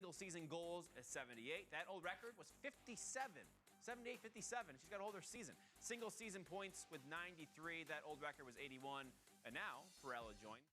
Single-season goals is 78. That old record was 57. 78, 57. She's got to hold her season. Single-season points with 93. That old record was 81. And now, Perella joined.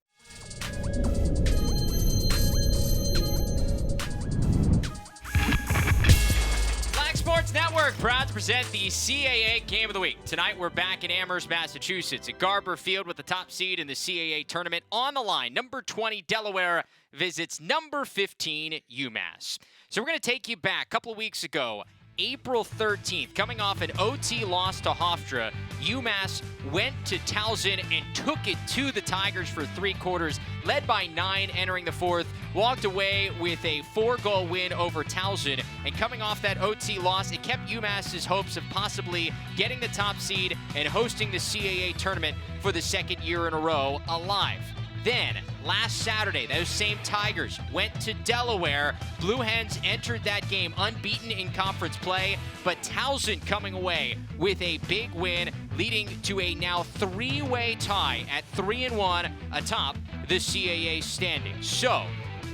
Sports Network proud to present the CAA Game of the Week. Tonight we're back in Amherst, Massachusetts at Garber Field with the top seed in the CAA tournament on the line. Number 20 Delaware visits number 15 UMass. So we're going to take you back a couple of weeks ago. April 13th, coming off an OT loss to Hofstra, UMass went to Towson and took it to the Tigers for 3 quarters, led by 9 entering the 4th, walked away with a 4-goal win over Towson, and coming off that OT loss, it kept UMass's hopes of possibly getting the top seed and hosting the CAA tournament for the 2nd year in a row alive. Then, last Saturday, those same Tigers went to Delaware. Blue Hens entered that game unbeaten in conference play, but Towson coming away with a big win, leading to a now 3-way tie at 3-1 atop the CAA standings. So,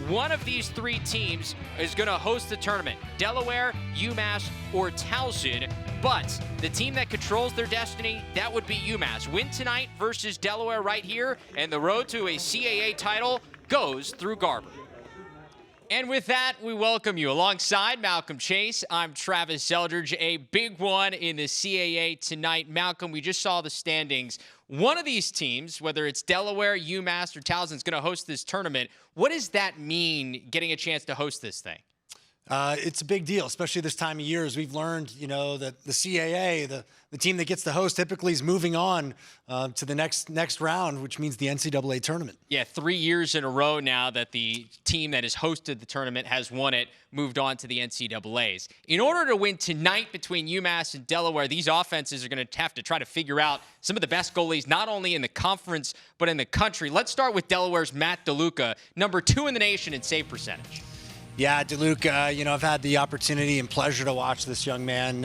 one of these 3 teams is going to host the tournament, Delaware, UMass, or Towson. But the team that controls their destiny, that would be UMass. Win tonight versus Delaware right here, and the road to a CAA title goes through Garber. And with that, we welcome you. Alongside Malcolm Chase, I'm Travis Eldridge. A big one in the CAA tonight. Malcolm, we just saw the standings. One of these teams, whether it's Delaware, UMass, or Towson, is going to host this tournament. What does that mean, getting a chance to host this thing? It's a big deal, especially this time of year, as we've learned, that the CAA, the team that gets the host, typically is moving on to the next round, which means the NCAA tournament. Yeah, 3 years in a row now that the team that has hosted the tournament has won it, moved on to the NCAAs. In order to win tonight between UMass and Delaware, these offenses are going to have to try to figure out some of the best goalies, not only in the conference, but in the country. Let's start with Delaware's Matt DeLuca, number 2 in the nation in save percentage. Yeah, DeLuca, I've had the opportunity and pleasure to watch this young man,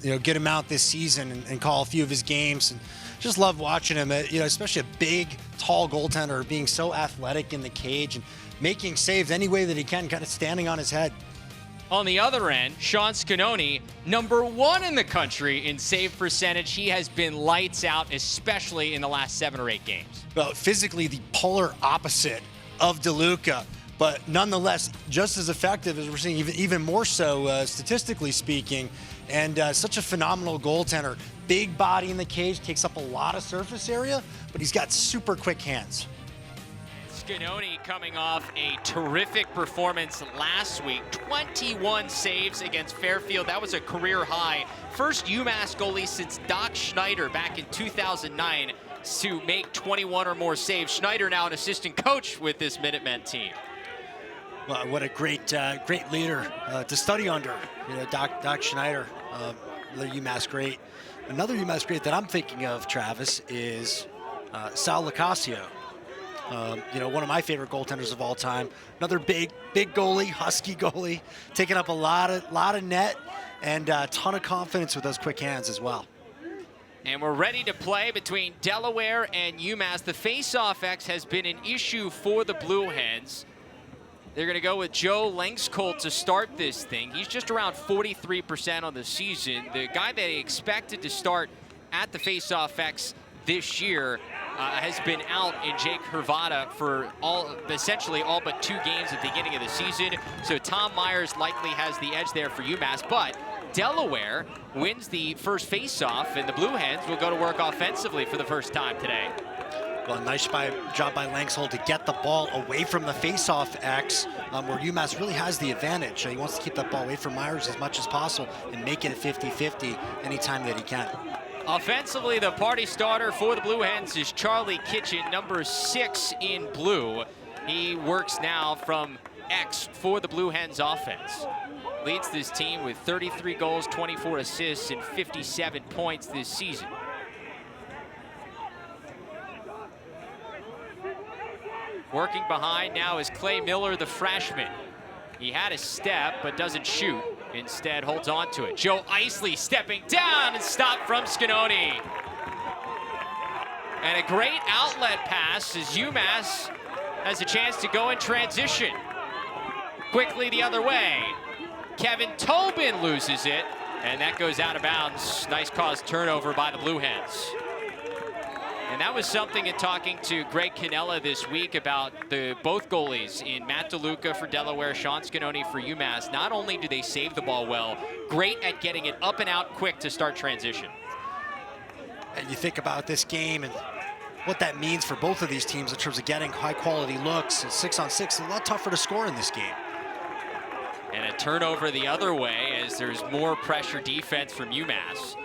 get him out this season and call a few of his games. And just love watching him, especially a big, tall goaltender being so athletic in the cage and making saves any way that he can, kind of standing on his head. On the other end, Sean Scanoni, number 1 in the country in save percentage. He has been lights out, especially in the last 7 or 8 games. Well, physically the polar opposite of DeLuca, but nonetheless just as effective as we're seeing, even more so statistically speaking, and such a phenomenal goaltender. Big body in the cage, takes up a lot of surface area, but he's got super quick hands. Scanoni coming off a terrific performance last week. 21 saves against Fairfield. That was a career high. First UMass goalie since Doc Schneider back in 2009 to make 21 or more saves. Schneider now an assistant coach with this Minutemen team. Well, what a great leader to study under. Doc Schneider, another UMass great. Another UMass great that I'm thinking of, Travis, is Sal Locascio. One of my favorite goaltenders of all time. Another big goalie, husky goalie, taking up a lot of net and a ton of confidence with those quick hands as well. And we're ready to play between Delaware and UMass. The face-off X has been an issue for the Blue Hens. They're going to go with Joe Langscolt to start this thing. He's just around 43% on the season. The guy they expected to start at the face-off X this year has been out in Jake Hervada for essentially all but 2 games at the beginning of the season. So Tom Myers likely has the edge there for UMass, but Delaware wins the first face-off, and the Blue Hens will go to work offensively for the first time today. Well, nice job by Langscolt to get the ball away from the face-off X, where UMass really has the advantage. He wants to keep that ball away from Myers as much as possible and make it a 50-50 anytime that he can. Offensively, the party starter for the Blue Hens is Charlie Kitchen, number 6 in blue. He works now from X for the Blue Hens offense. Leads this team with 33 goals, 24 assists, and 57 points this season. Working behind now is Clay Miller, the freshman. He had a step, but doesn't shoot. Instead, holds on to it. Joe Isley stepping down and stopped from Scanoni. And a great outlet pass as UMass has a chance to go in transition. Quickly the other way. Kevin Tobin loses it, and that goes out of bounds. Nice caused turnover by the Blue Hens. And that was something in talking to Greg Cannella this week about both goalies in Matt DeLuca for Delaware, Sean Scanoni for UMass. Not only do they save the ball well, great at getting it up and out quick to start transition. And you think about this game and what that means for both of these teams in terms of getting high-quality looks. 6-on-6 is a lot tougher to score in this game. And a turnover the other way as there's more pressure defense from UMass.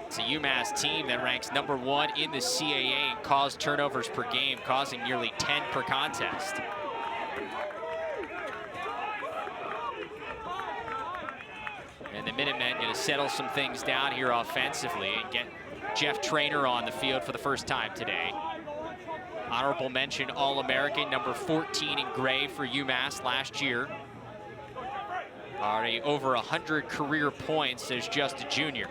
It's a UMass team that ranks #1 in the CAA in caused turnovers per game, causing nearly 10 per contest. And the Minutemen going to settle some things down here offensively and get Jeff Traynor on the field for the first time today. Honorable mention All-American, number 14 in gray for UMass last year. Already over 100 career points as just a junior.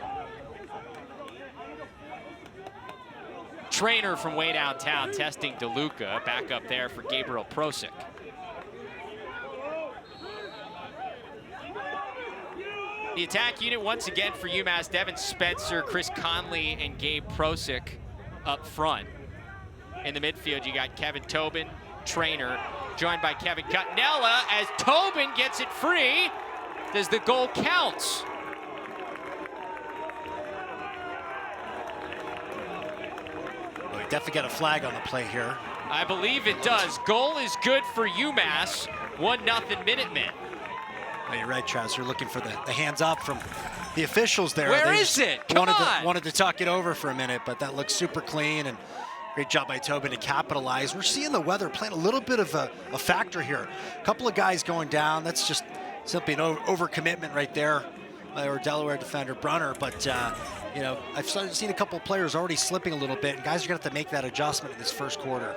Traynor from way downtown testing DeLuca, back up there for Gabriel Prosick. The attack unit once again for UMass, Devin Spencer, Chris Conley, and Gabe Prosick up front. In the midfield, you got Kevin Tobin, Traynor, joined by Kevin Cutnella as Tobin gets it free. Does the goal count? Well, we definitely got a flag on the play here. I believe it does. Goal is good for UMass. 1-0 Minutemen. Oh, you're right, Travis. You're looking for the hands up from the officials there. Where is it? Come on. Wanted to tuck it over for a minute, but that looks super clean, and great job by Tobin to capitalize. We're seeing the weather playing a little bit of a factor here. A couple of guys going down. That's just simply an overcommitment right there by our Delaware defender, Brunner. But, you know, I've seen a couple of players already slipping a little bit, and guys are going to have to make that adjustment in this first quarter.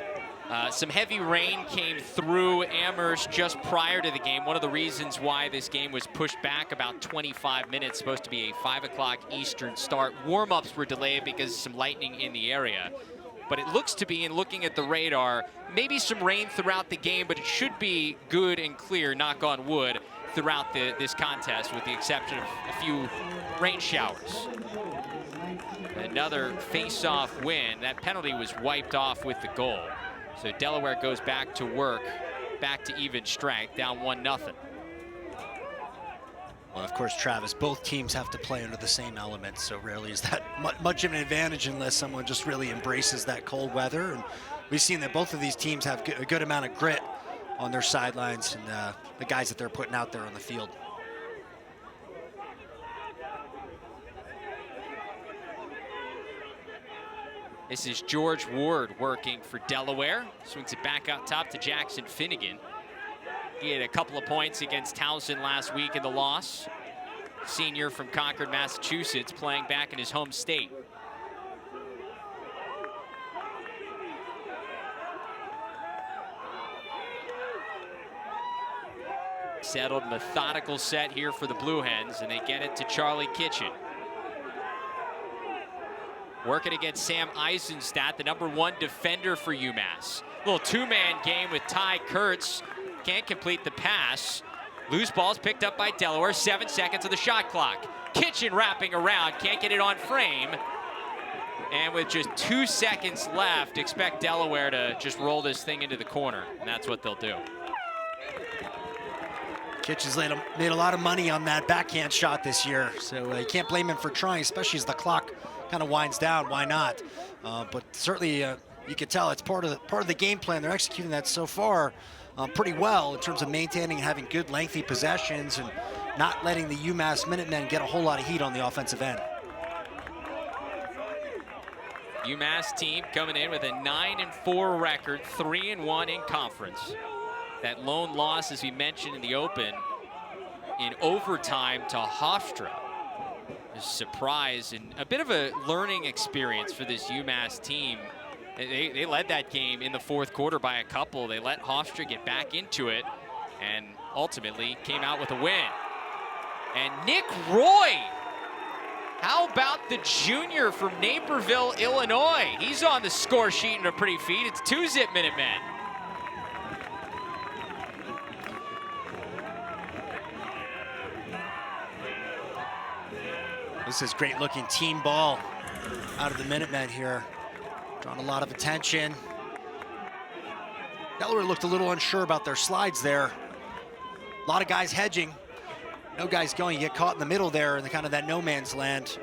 Some heavy rain came through Amherst just prior to the game. One of the reasons why this game was pushed back about 25 minutes, supposed to be a 5 o'clock Eastern start. Warm-ups were delayed because of some lightning in the area. But it looks to be, in looking at the radar, maybe some rain throughout the game, but it should be good and clear, knock on wood, throughout this contest, with the exception of a few rain showers. Another face-off win. That penalty was wiped off with the goal. So Delaware goes back to work, back to even strength, down 1-0. Well, of course, Travis, both teams have to play under the same elements, so rarely is that much of an advantage unless someone just really embraces that cold weather. And we've seen that both of these teams have a good amount of grit on their sidelines and the guys that they're putting out there on the field. This is George Ward working for Delaware. Swings it back out top to Jackson Finnegan. He had a couple of points against Towson last week in the loss. Senior from Concord, Massachusetts, playing back in his home state. Settled, methodical set here for the Blue Hens, and they get it to Charlie Kitchen. Working against Sam Eisenstadt, the #1 defender for UMass. Little two-man game with Ty Kurtz. Can't complete the pass. Loose ball's picked up by Delaware. 7 seconds of the shot clock. Kitchen wrapping around, can't get it on frame. And with just 2 seconds left, expect Delaware to just roll this thing into the corner, and that's what they'll do. Kitchen's made a lot of money on that backhand shot this year, so you can't blame him for trying, especially as the clock kind of winds down. Why not? But certainly you can tell it's part of the game plan. They're executing that so far pretty well in terms of maintaining and having good lengthy possessions and not letting the UMass Minutemen get a whole lot of heat on the offensive end. UMass team coming in with a 9-4 record, 3-1 in conference. That lone loss, as we mentioned in the open, in overtime to Hofstra. A surprise and a bit of a learning experience for this UMass team. They led that game in the fourth quarter by a couple. They let Hofstra get back into it and ultimately came out with a win. And Nick Roy, how about the junior from Naperville, Illinois? He's on the score sheet in a pretty feat. It's 2-zip Minutemen. This is great looking team ball out of the Minutemen here. Drawing a lot of attention. Delaware looked a little unsure about their slides there. A lot of guys hedging. No guys going. You get caught in the middle there in the kind of that no man's land.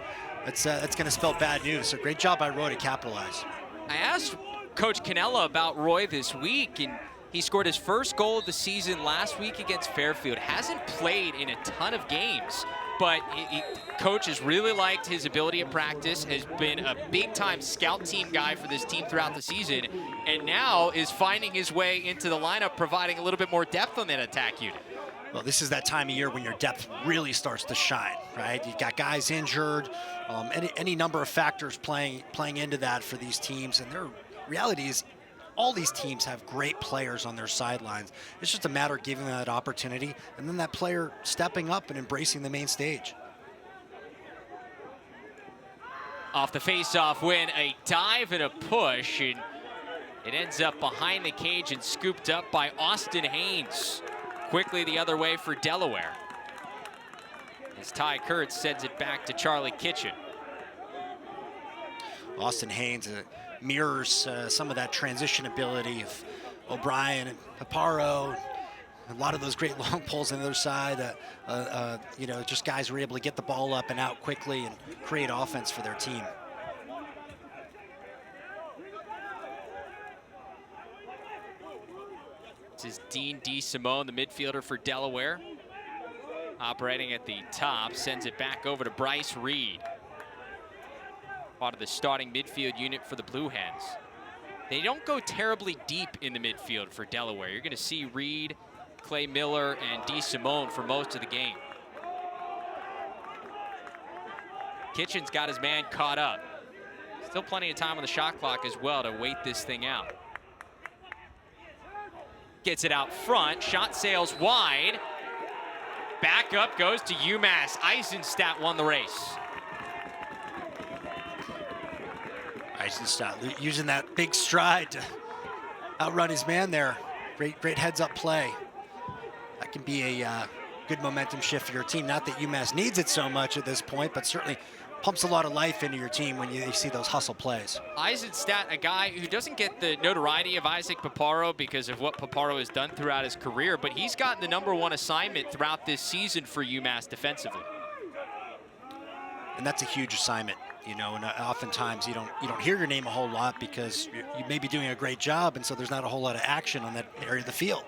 That's going to spell bad news. So great job by Roy to capitalize. I asked Coach Cannella about Roy this week, and he scored his first goal of the season last week against Fairfield. Hasn't played in a ton of games, but Coach has really liked his ability at practice, has been a big-time scout team guy for this team throughout the season, and now is finding his way into the lineup, providing a little bit more depth on that attack unit. Well, this is that time of year when your depth really starts to shine, right? You've got guys injured, any number of factors playing into that for these teams, and their reality is all these teams have great players on their sidelines. It's just a matter of giving them that opportunity and then that player stepping up and embracing the main stage. Off the face-off win, a dive and a push, and it ends up behind the cage and scooped up by Austin Haynes. Quickly the other way for Delaware, as Ty Kurtz sends it back to Charlie Kitchen. Austin Haynes mirrors some of that transition ability of O'Brien and Paparo. A lot of those great long pulls on the other side. You know, just guys were able to get the ball up and out quickly and create offense for their team. This is Dean DeSimone, the midfielder for Delaware. Operating at the top, sends it back over to Bryce Reed. Part of the starting midfield unit for the Blue Hens. They don't go terribly deep in the midfield for Delaware. You're gonna see Reed, Clay Miller, and DeSimone for most of the game. Kitchen's got his man caught up. Still plenty of time on the shot clock as well to wait this thing out. Gets it out front, shot sails wide. Back up goes to UMass. Eisenstadt won the race. Eisenstadt using that big stride to outrun his man there. Great heads-up play. That can be a good momentum shift for your team. Not that UMass needs it so much at this point, but certainly pumps a lot of life into your team when you see those hustle plays. Eisenstadt, a guy who doesn't get the notoriety of Isaac Paparo because of what Paparo has done throughout his career, but he's gotten the #1 assignment throughout this season for UMass defensively. And that's a huge assignment, you know, and oftentimes you don't hear your name a whole lot because you may be doing a great job, and so there's not a whole lot of action on that area of the field.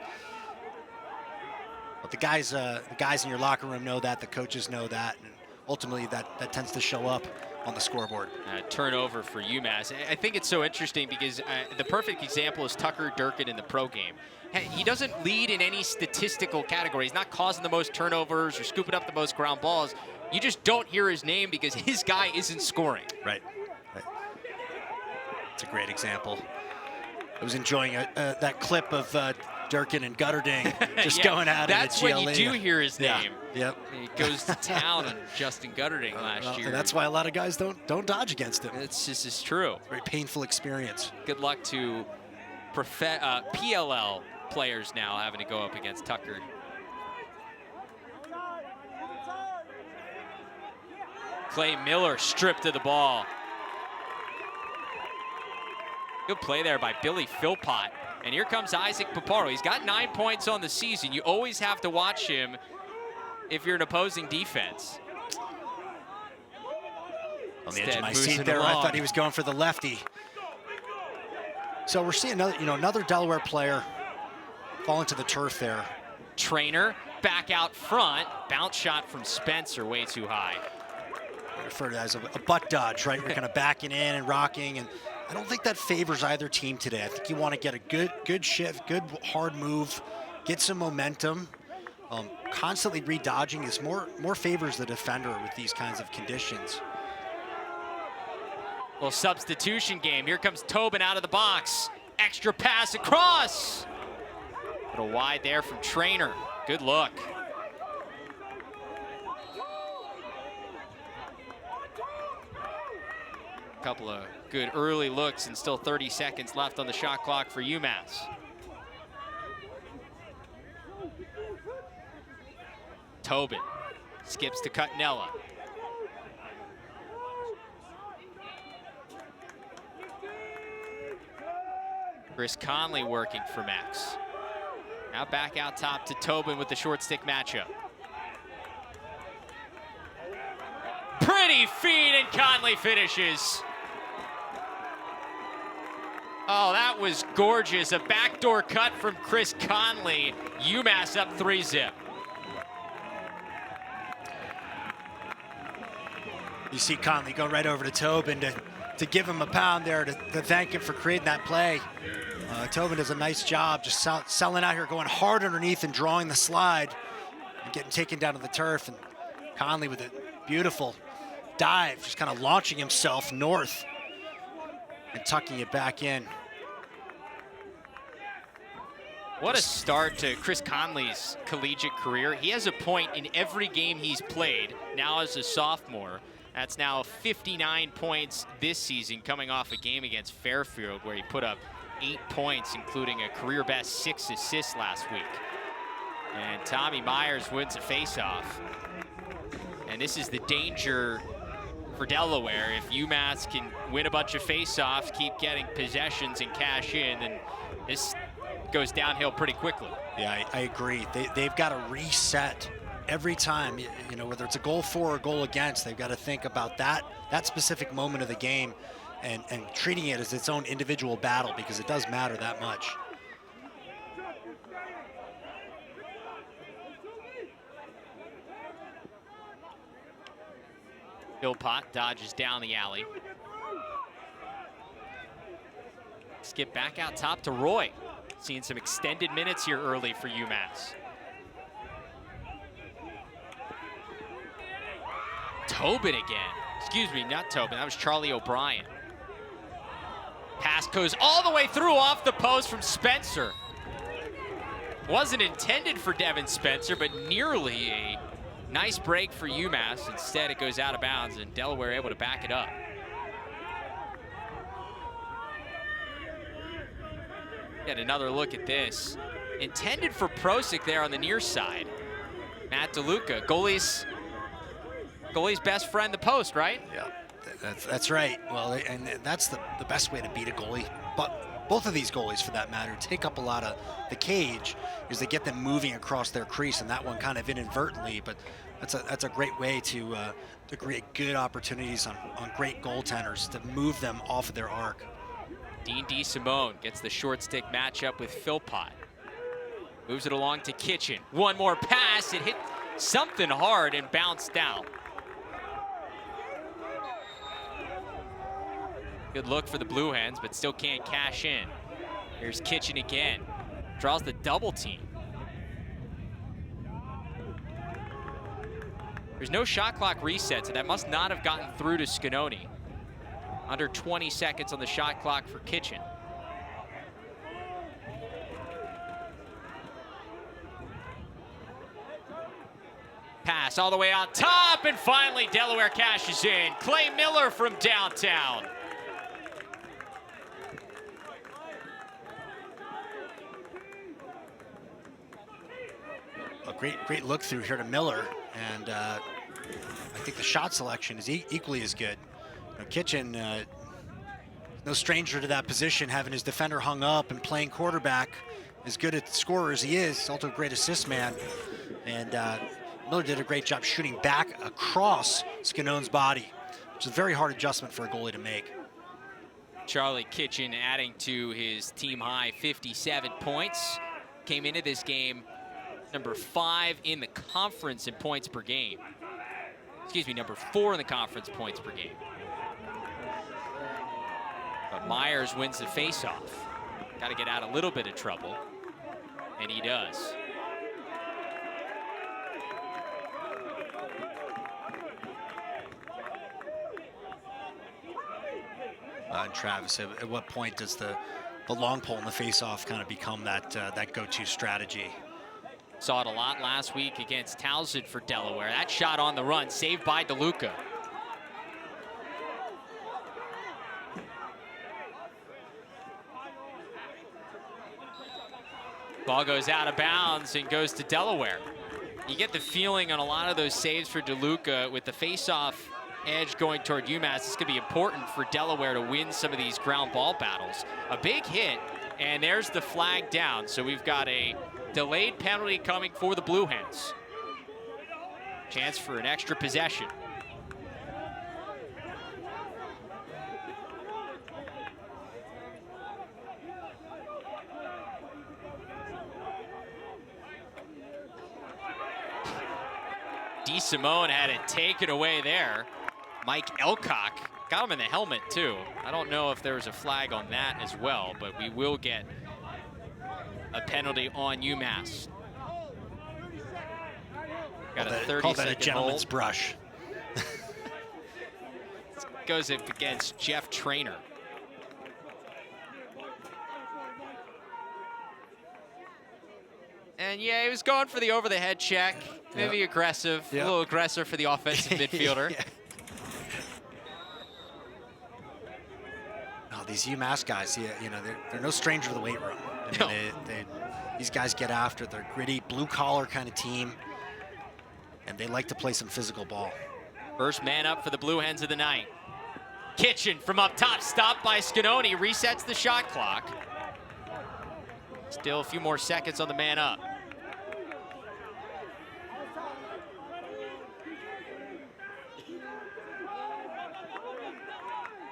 But the guys in your locker room know that, the coaches know that, and ultimately that tends to show up on the scoreboard. Turnover for UMass. I think it's so interesting because the perfect example is Tucker Durkin in the pro game. He doesn't lead in any statistical category. He's not causing the most turnovers or scooping up the most ground balls. You just don't hear his name because his guy isn't scoring. Right. It's a great example. I was enjoying that clip of Durkin and Gutterding just going at it at That's GLE. when you do hear his name. Yep. He goes to town on Justin Gutterding last year. And that's why a lot of guys don't dodge against him. This is true. Very painful experience. Good luck to PLL players now having to go up against Tucker. Clay Miller stripped of the ball. Good play there by Billy Philpott. And here comes Isaac Paparo. He's got 9 points on the season. You always have to watch him if you're an opposing defense. On the edge of my seat there, I thought he was going for the lefty. So we're seeing another Delaware player fall into the turf there. Trainer back out front. Bounce shot from Spencer, way too high. Referred to as a butt dodge, right? We're kind of backing in and rocking, and I don't think that favors either team today. I think you want to get a good shift, good hard move, get some momentum. Constantly re-dodging is more favors the defender with these kinds of conditions. Well, substitution game. Here comes Tobin out of the box. Extra pass across. A little wide there from Trainer. Good look. Couple of good early looks and still 30 seconds left on the shot clock for UMass. Tobin skips to Cutnella. Chris Conley working for Max. Now back out top to Tobin with the short stick matchup. Pretty feed, and Conley finishes. Oh, that was gorgeous. A backdoor cut from Chris Conley. UMass up 3-zip. You see Conley go right over to Tobin to give him a pound there, to thank him for creating that play. Tobin does a nice job just selling out here, going hard underneath and drawing the slide and getting taken down to the turf. And Conley with a beautiful dive, just kind of launching himself north and tucking it back in. What a start to Chris Conley's collegiate career. He has a point in every game he's played, now as a sophomore. That's now 59 points this season, coming off a game against Fairfield where he put up 8 points, including a career best 6 assists last week. And Tommy Myers wins a faceoff. And this is the danger for Delaware. If UMass can win a bunch of faceoffs, keep getting possessions and cash in, then this goes downhill pretty quickly. Yeah, I agree. They've got to reset every time, you know, whether it's a goal for or a goal against. They've got to think about that specific moment of the game and treating it as its own individual battle, because it does matter that much. Philpott dodges down the alley. Skip back out top to Roy. Seeing some extended minutes here early for UMass. Tobin again. Excuse me, not Tobin. That was Charlie O'Brien. Pass goes all the way through off the post from Spencer. Wasn't intended for Devin Spencer, but nearly a nice break for UMass. Instead, it goes out of bounds, and Delaware able to back it up. Get another look at this. Intended for Prosic there on the near side. Matt DeLuca, goalie's best friend, the post, right? Yeah, that's right. Well, and that's the best way to beat a goalie. But both of these goalies, for that matter, take up a lot of the cage, is they get them moving across their crease, and that one kind of inadvertently. But that's a great way to create good opportunities on great goaltenders, to move them off of their arc. Dean DeSimone gets the short stick matchup with Philpott. Moves it along to Kitchen. One more pass. It hit something hard and bounced out. Good look for the Blue Hens, but still can't cash in. Here's Kitchen again. Draws the double team. There's no shot clock reset, so that must not have gotten through to Scanoni. Under 20 seconds on the shot clock for Kitchen. Pass all the way on top, and finally Delaware cashes in. Clay Miller from downtown. A great look through here to Miller, and I think the shot selection is equally as good. Kitchen, no stranger to that position, having his defender hung up and playing quarterback. As good a scorer as he is, also a great assist man. And Miller did a great job shooting back across Scanone's body, which is a very hard adjustment for a goalie to make. Charlie Kitchen adding to his team high 57 points. Came into this game number 5 in the conference in points per game. Excuse me, number 4 in the conference points per game. But Myers wins the faceoff. Got to get out a little bit of trouble, and he does. And Travis, at what point does the long pole in the faceoff kind of become that go-to strategy? Saw it a lot last week against Townsend for Delaware. That shot on the run, saved by DeLuca. Ball goes out of bounds and goes to Delaware. You get the feeling on a lot of those saves for DeLuca with the face-off edge going toward UMass. It's going to be important for Delaware to win some of these ground ball battles. A big hit And there's the flag down. So we've got a delayed penalty coming for the Blue Hens. Chance for an extra possession. DeSimone had it taken away there. Mike Elcock got him in the helmet too. I don't know if there was a flag on that as well, but we will get a penalty on UMass. Got a 30-second call that a gentleman's brush. Goes up against Jeff Trainer. And yeah, he was going for the over-the-head check. Maybe aggressive, a little aggressive for the offensive midfielder. Oh, these UMass guys, you know, they're no stranger to the weight room. I mean, these guys get after. They're gritty, blue-collar kind of team, and they like to play some physical ball. First man up for the Blue Hens of the night. Kitchen from up top, stopped by Scanoni, resets the shot clock. Still a few more seconds on the man up.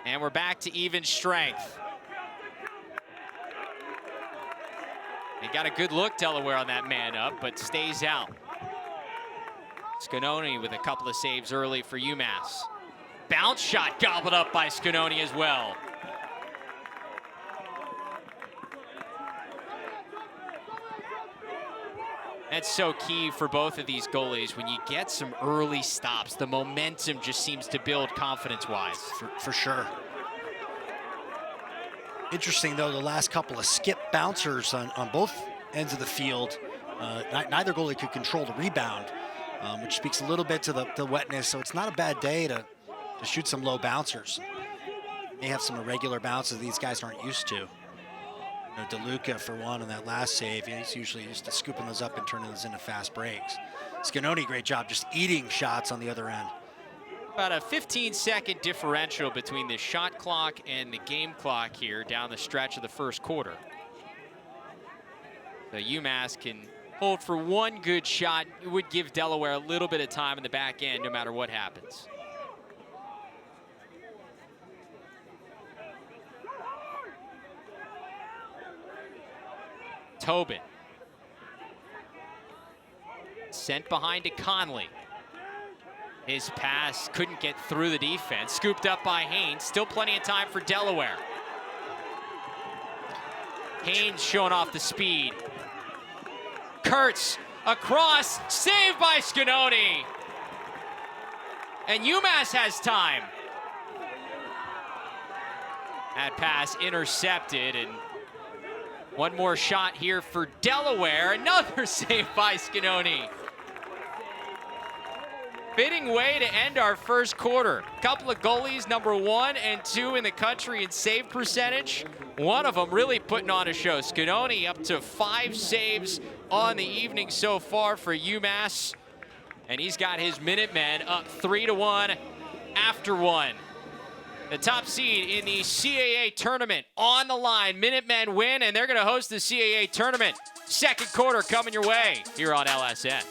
And we're back to even strength. They got a good look, Delaware, on that man up, but stays out. Scanoni with a couple of saves early for UMass. Bounce shot gobbled up by Scanoni as well. That's so key for both of these goalies. When you get some early stops, the momentum just seems to build confidence-wise. For sure. Interesting, though, the last couple of skip bouncers on both ends of the field. Neither goalie could control the rebound, which speaks a little bit to the wetness. So it's not a bad day to shoot some low bouncers. They have some irregular bounces these guys aren't used to. You know, DeLuca, for one, on that last save, he's usually used to scooping those up and turning those into fast breaks. Scanoni, great job just eating shots on the other end. About a 15-second differential between the shot clock and the game clock here down the stretch of the first quarter. So UMass can hold for one good shot. It would give Delaware a little bit of time in the back end no matter what happens. Tobin. Sent behind to Conley. His pass couldn't get through the defense. Scooped up by Haynes. Still plenty of time for Delaware. Haynes showing off the speed. Kurtz across. Saved by Scanoni. And UMass has time. That pass intercepted, and one more shot here for Delaware. Another save by Scanoni. Fitting way to end our first quarter. Couple of goalies, number 1 and 2 in the country in save percentage. One of them really putting on a show. Scanoni up to 5 saves on the evening so far for UMass. And he's got his Minutemen up 3-1 after one. The top seed in the CAA tournament on the line. Minutemen win, and they're going to host the CAA tournament. Second quarter coming your way here on LSN.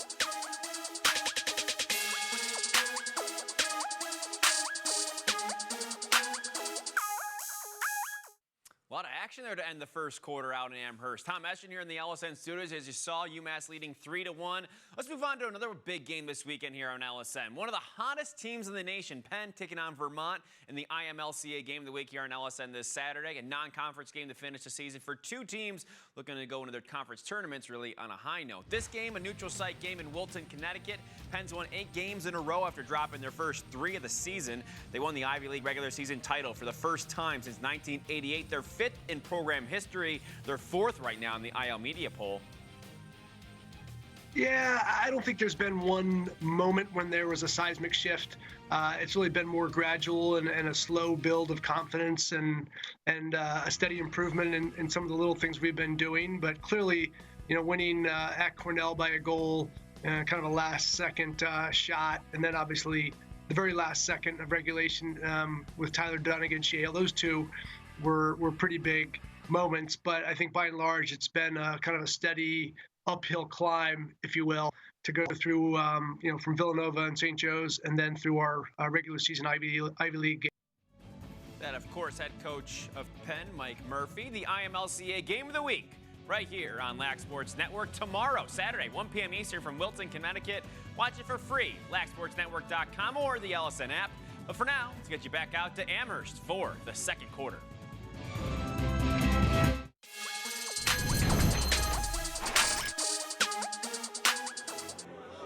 A lot of action there to end the first quarter out in Amherst. Tom Eschen here in the LSN studios. As you saw, UMass leading 3-1. Let's move on to another big game this weekend here on LSN. One of the hottest teams in the nation, Penn, taking on Vermont in the IMLCA game of the week here on LSN this Saturday. A non-conference game to finish the season for two teams looking to go into their conference tournaments really on a high note. This game, a neutral site game in Wilton, Connecticut. Penn's won 8 games in a row after dropping their first 3 of the season. They won the Ivy League regular season title for the first time since 1988. They're 5th in program history. They're 4th right now in the IL media poll. Yeah, I don't think there's been one moment when there was a seismic shift. It's really been more gradual and a slow build of confidence and a steady improvement in some of the little things we've been doing. But clearly, you know, winning at Cornell by a goal, kind of a last-second shot, and then obviously the very last second of regulation with Tyler Dunn against Yale. Those two were pretty big. moments, but I think by and large it's been kind of a steady uphill climb, if you will, to go through, from Villanova and St. Joe's, and then through our regular season Ivy League game. That, of course, head coach of Penn, Mike Murphy. The IMLCA Game of the Week right here on Lax Sports Network tomorrow, Saturday, 1 p.m. Eastern from Wilton, Connecticut. Watch it for free, laxsportsnetwork.com or the LSN app. But for now, let's get you back out to Amherst for the second quarter.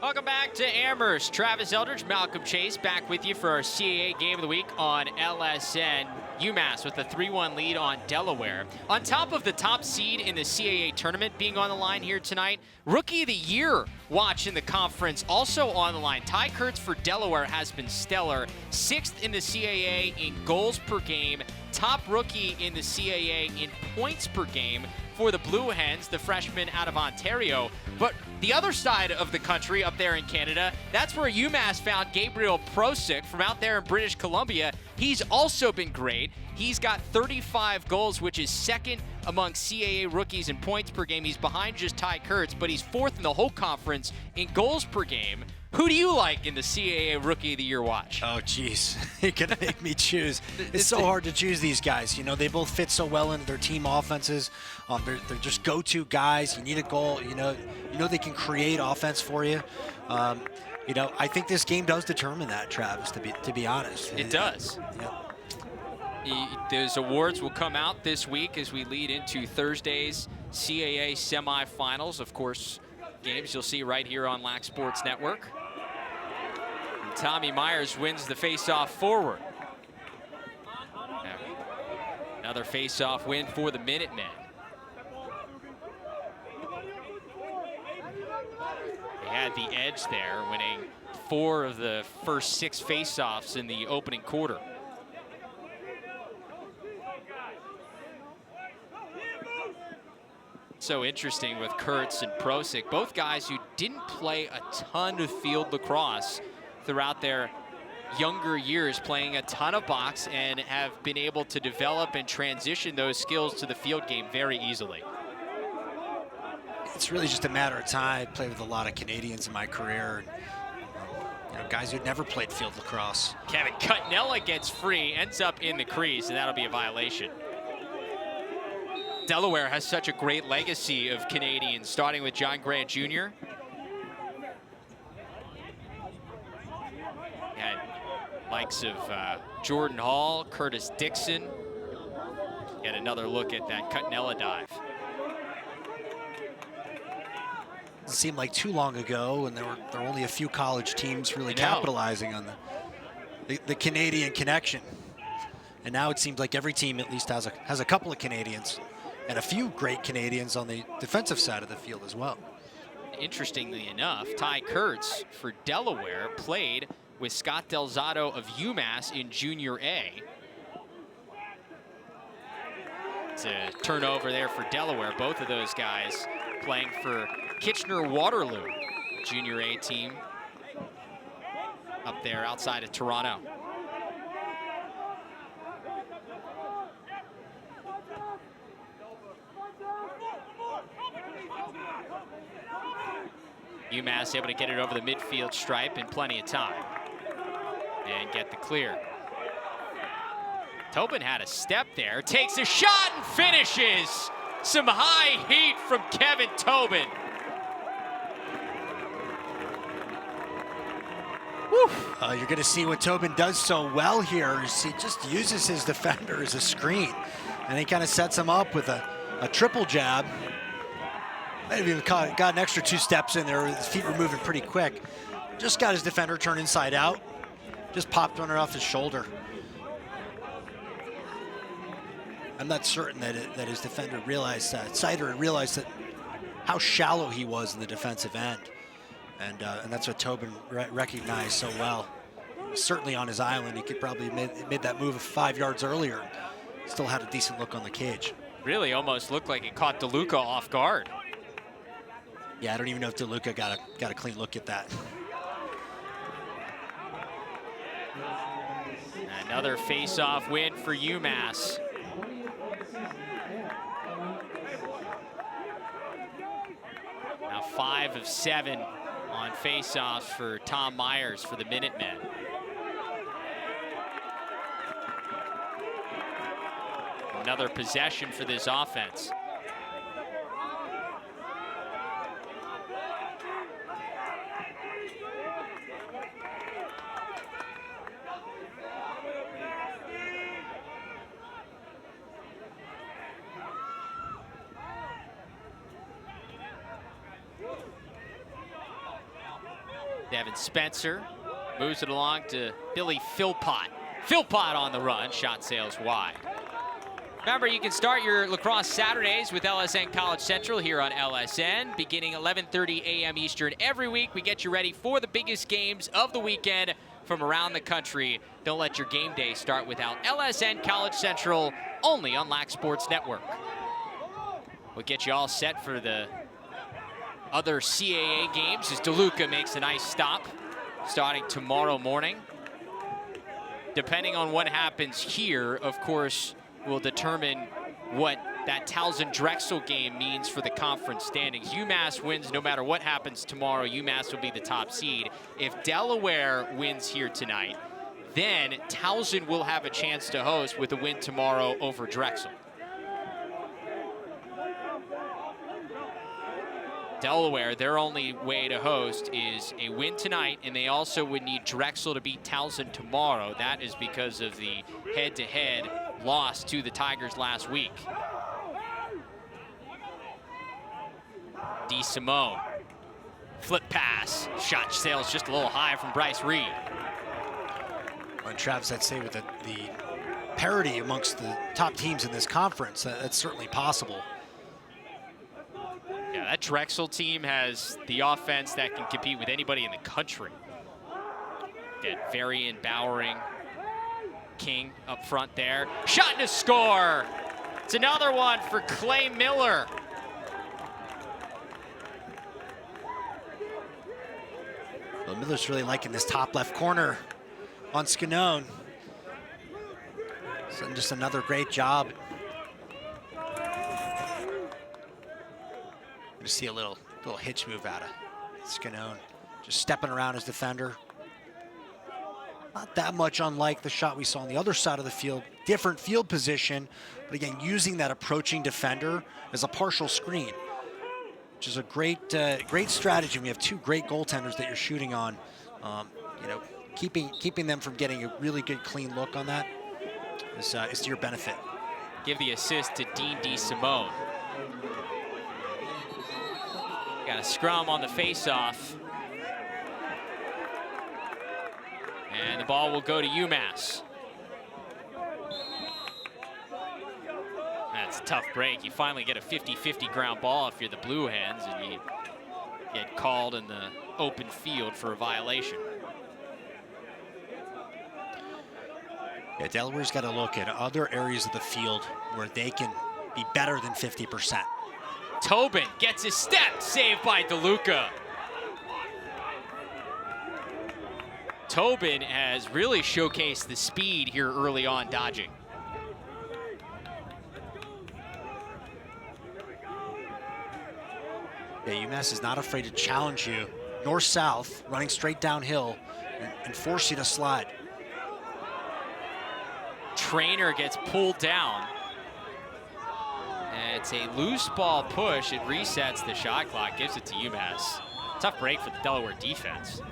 Welcome back to Amherst. Travis Eldridge, Malcolm Chase back with you for our CAA Game of the Week on LSN. UMass with a 3-1 lead on Delaware. On top of the top seed in the CAA tournament being on the line here tonight, Rookie of the Year watch in the conference also on the line. Ty Kurtz for Delaware has been stellar. 6th in the CAA in goals per game. Top rookie in the CAA in points per game for the Blue Hens, the freshman out of Ontario. But the other side of the country, up there in Canada, that's where UMass found Gabriel Prosick from out there in British Columbia. He's also been great. He's got 35 goals, which is second among CAA rookies in points per game. He's behind just Ty Kurtz, but he's 4th in the whole conference in goals per game. Who do you like in the CAA Rookie of the Year watch? Oh, geez. You're going to make me choose. It's so hard to choose these guys. You know, they both fit so well into their team offenses. They're just go-to guys. You need a goal. You know they can create offense for you. I think this game does determine that, Travis, to be honest. It does. Yep. Those awards will come out this week as we lead into Thursday's CAA semifinals. Of course, games you'll see right here on Lax Sports Network. And Tommy Myers wins the face-off forward. Another face-off win for the Minutemen. They had the edge there, winning 4 of the first 6 face-offs in the opening quarter. So interesting with Kurtz and Prosick, both guys who didn't play a ton of field lacrosse throughout their younger years, playing a ton of box, and have been able to develop and transition those skills to the field game very easily. It's really just a matter of time. I played with a lot of Canadians in my career. Guys who'd never played field lacrosse. Kevin Cutnella gets free, ends up in the crease, and that'll be a violation. Delaware has such a great legacy of Canadians, starting with John Grant Jr. Had likes of Jordan Hall, Curtis Dixon. Get another look at that Cutnella dive. It seemed like too long ago, and there were only a few college teams really capitalizing on the Canadian connection. And now it seems like every team at least has a couple of Canadians. And a few great Canadians on the defensive side of the field as well. Interestingly enough, Ty Kurtz for Delaware played with Scott Delzato of UMass in Junior A. It's a turnover there for Delaware. Both of those guys playing for Kitchener-Waterloo, Junior A team up there outside of Toronto. UMass able to get it over the midfield stripe in plenty of time and get the clear. Tobin had a step there, takes a shot and finishes. Some high heat from Kevin Tobin. You're going to see what Tobin does so well here is he just uses his defender as a screen, and he kind of sets him up with a triple jab. Might have even got an extra 2 steps in there. His feet were moving pretty quick. Just got his defender turned inside out. Just popped one off his shoulder. I'm not certain that his defender realized that. Sider realized that how shallow he was in the defensive end. And that's what Tobin recognized so well. Certainly on his island, he could probably made that move 5 yards earlier. Still had a decent look on the cage. Really almost looked like it caught DeLuca off guard. Yeah, I don't even know if DeLuca got a clean look at that. Another face-off win for UMass. Now 5 of 7 on faceoffs for Tom Myers for the Minutemen. Another possession for this offense. Devin Spencer moves it along to Billy Philpott. Philpott on the run, shot sails wide. Remember, you can start your lacrosse Saturdays with LSN College Central here on LSN, beginning 11:30 a.m. Eastern every week. We get you ready for the biggest games of the weekend from around the country. Don't let your game day start without LSN College Central, only on LAC Sports Network. We'll get you all set for the other CAA games as DeLuca makes a nice stop starting tomorrow morning. Depending on what happens here, of course, will determine what that Towson-Drexel game means for the conference standings. UMass wins no matter what happens tomorrow. UMass will be the top seed. If Delaware wins here tonight, then Towson will have a chance to host with a win tomorrow over Drexel. Delaware, their only way to host is a win tonight, and they also would need Drexel to beat Towson tomorrow. That is because of the head-to-head loss to the Tigers last week. DeSimone, flip pass, shot sails just a little high from Bryce Reed. Well, Travis, I'd say with the parity amongst the top teams in this conference, that's certainly possible. Yeah, that Drexel team has the offense that can compete with anybody in the country. Get Varian, Bowering, King up front there. Shot and a score. It's another one for Clay Miller. Well, Miller's really liking this top left corner on Scanone. So just another great job. To see a little hitch move out of Scanone, just stepping around his defender. Not that much unlike the shot we saw on the other side of the field. Different field position, but again, using that approaching defender as a partial screen, which is a great strategy. We have two great goaltenders that you're shooting on. You know, keeping them from getting a really good clean look on that is to your benefit. Give the assist to Dean DeSimone. Got a scrum on the faceoff. And the ball will go to UMass. That's a tough break. You finally get a 50-50 ground ball if you're the Blue Hens, and you get called in the open field for a violation. Yeah, Delaware's got to look at other areas of the field where they can be better than 50%. Tobin gets his step, saved by DeLuca. Tobin has really showcased the speed here early on, dodging. Yeah, UMass is not afraid to challenge you north-south, running straight downhill, and force you to slide. Trainer gets pulled down. And it's a loose ball push. It resets the shot clock, gives it to UMass. Tough break for the Delaware defense.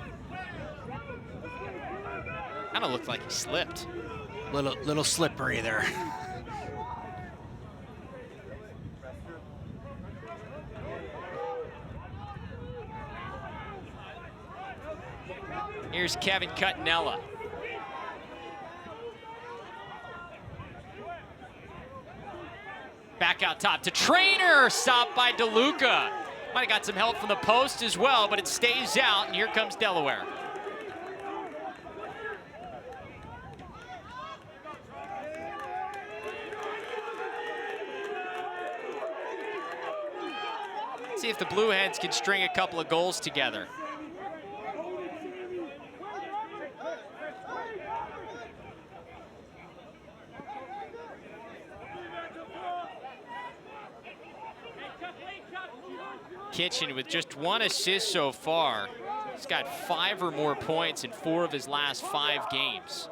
Kind of looked like he slipped. Little slippery there. Here's Kevin Cuttinella. Back out top to Trainer, stopped by DeLuca. Might have got some help from the post as well, but it stays out, and here comes Delaware. See if the Blue Hens can string a couple of goals together. Kitchen with just 1 assist so far. He's got 5 or more points in 4 of his last 5 games.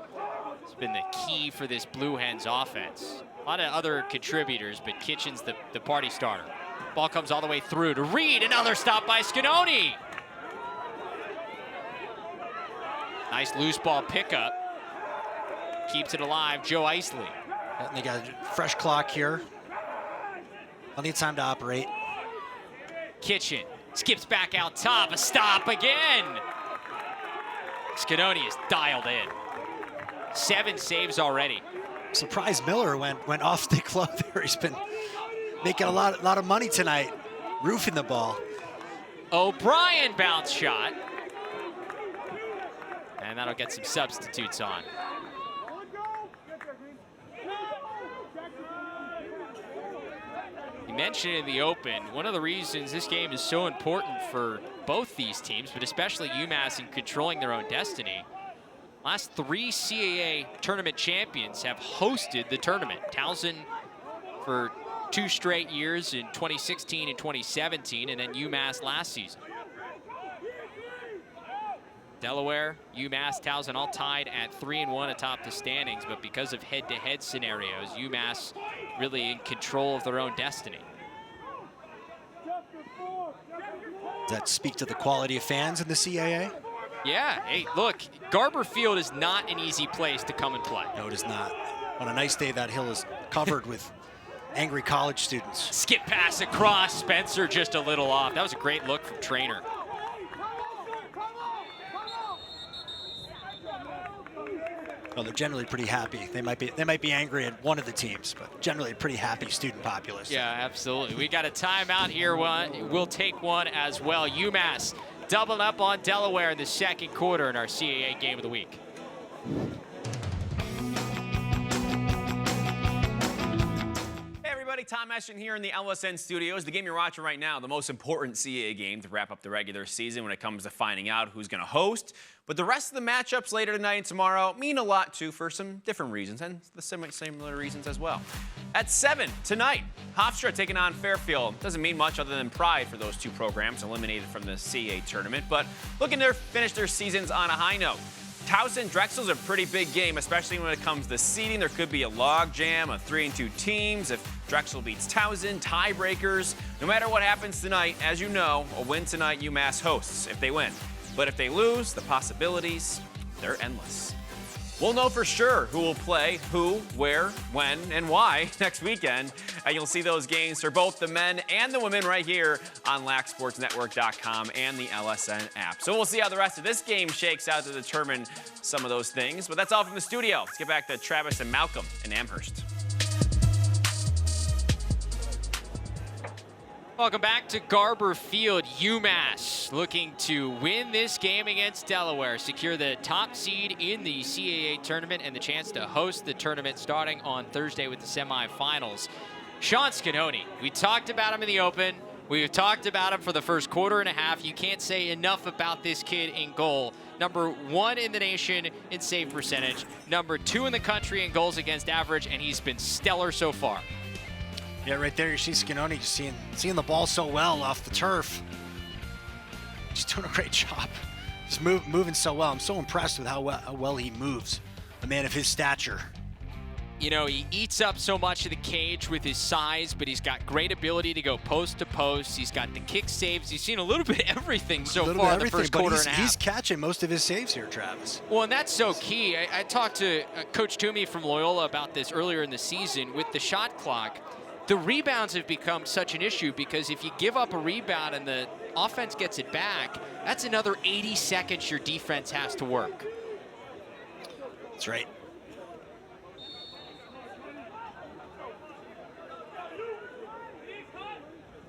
It's been the key for this Blue Hens offense. A lot of other contributors, but Kitchen's the party starter. Ball comes all the way through to Reed. Another stop by Scanoni. Nice loose ball pickup. Keeps it alive, Joe Isley. And they got a fresh clock here. Plenty of time to operate. Kitchen skips back out top. A stop again. Scanoni is dialed in. 7 saves already. Surprised Miller went off the club there. He's been making a lot of money tonight, roofing the ball. O'Brien bounce shot. And that'll get some substitutes on. You mentioned in the open, one of the reasons this game is so important for both these teams, but especially UMass in controlling their own destiny. Last 3 CAA tournament champions have hosted the tournament. Towson for 2 straight years in 2016 and 2017, and then UMass last season. Delaware, UMass, Towson all tied at 3-1 atop the standings, but because of head-to-head scenarios, UMass really in control of their own destiny. Does that speak to the quality of fans in the CAA? Yeah, hey, look, Garber Field is not an easy place to come and play. No, it is not. On a nice day, that hill is covered with angry college students. Skip pass across, Spencer just a little off. That was a great look from Trainer. Well, they're generally pretty happy. They might be angry at one of the teams, but generally a pretty happy student populace. Yeah, absolutely. We got a timeout here. We'll take one as well. UMass doubling up on Delaware in the second quarter in our CAA Game of the Week. Tom Eschen here in the LSN studios. The game you're watching right now, the most important CAA game to wrap up the regular season when it comes to finding out who's going to host. But the rest of the matchups later tonight and tomorrow mean a lot, too, for some different reasons, and the similar reasons as well. At 7 tonight, Hofstra taking on Fairfield. Doesn't mean much other than pride for those 2 programs eliminated from the CAA tournament, but looking to finish their seasons on a high note. Towson Drexel's a pretty big game, especially when it comes to seeding. There could be a log jam of 3-2 teams. If Drexel beats Towson, tiebreakers. No matter what happens tonight, as you know, a win tonight UMass hosts if they win. But if they lose, the possibilities, they're endless. We'll know for sure who will play, who, where, when, and why next weekend. And you'll see those games for both the men and the women right here on LaxSportsNetwork.com and the LSN app. So we'll see how the rest of this game shakes out to determine some of those things. But that's all from the studio. Let's get back to Travis and Malcolm in Amherst. Welcome back to Garber Field. UMass looking to win this game against Delaware, secure the top seed in the CAA tournament and the chance to host the tournament starting on Thursday with the semifinals. Sean Scanoni, we talked about him in the open. We've talked about him for the first quarter and a half. You can't say enough about this kid in goal. Number 1 in the nation in save percentage, number 2 in the country in goals against average, and he's been stellar so far. Yeah, right there you see Scanoni just seeing the ball so well off the turf. Just doing a great job. Just moving so well. I'm so impressed with how well he moves. A man of his stature. You know, he eats up so much of the cage with his size, but he's got great ability to go post to post. He's got the kick saves. He's seen a little bit of everything so far in the first quarter and a half. He's catching most of his saves here, Travis. Well, and that's so key. I talked to Coach Toomey from Loyola about this earlier in the season with the shot clock. The rebounds have become such an issue because if you give up a rebound and the offense gets it back, that's another 80 seconds your defense has to work. That's right.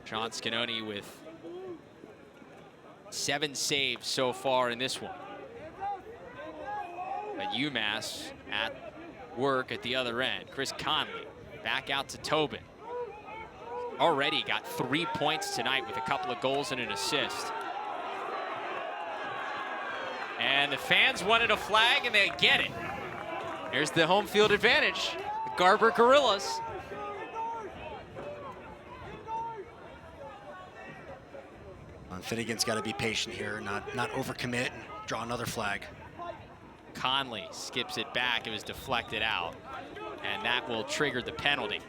Sean Scanoni with 7 saves so far in this one. But UMass at work at the other end. Chris Conley back out to Tobin. Already got 3 points tonight with a couple of goals and an assist. And the fans wanted a flag, and they get it. Here's the home field advantage. The Garber Gorillas. Finnegan's got to be patient here, not overcommit and draw another flag. Conley skips it back. It was deflected out, and that will trigger the penalty.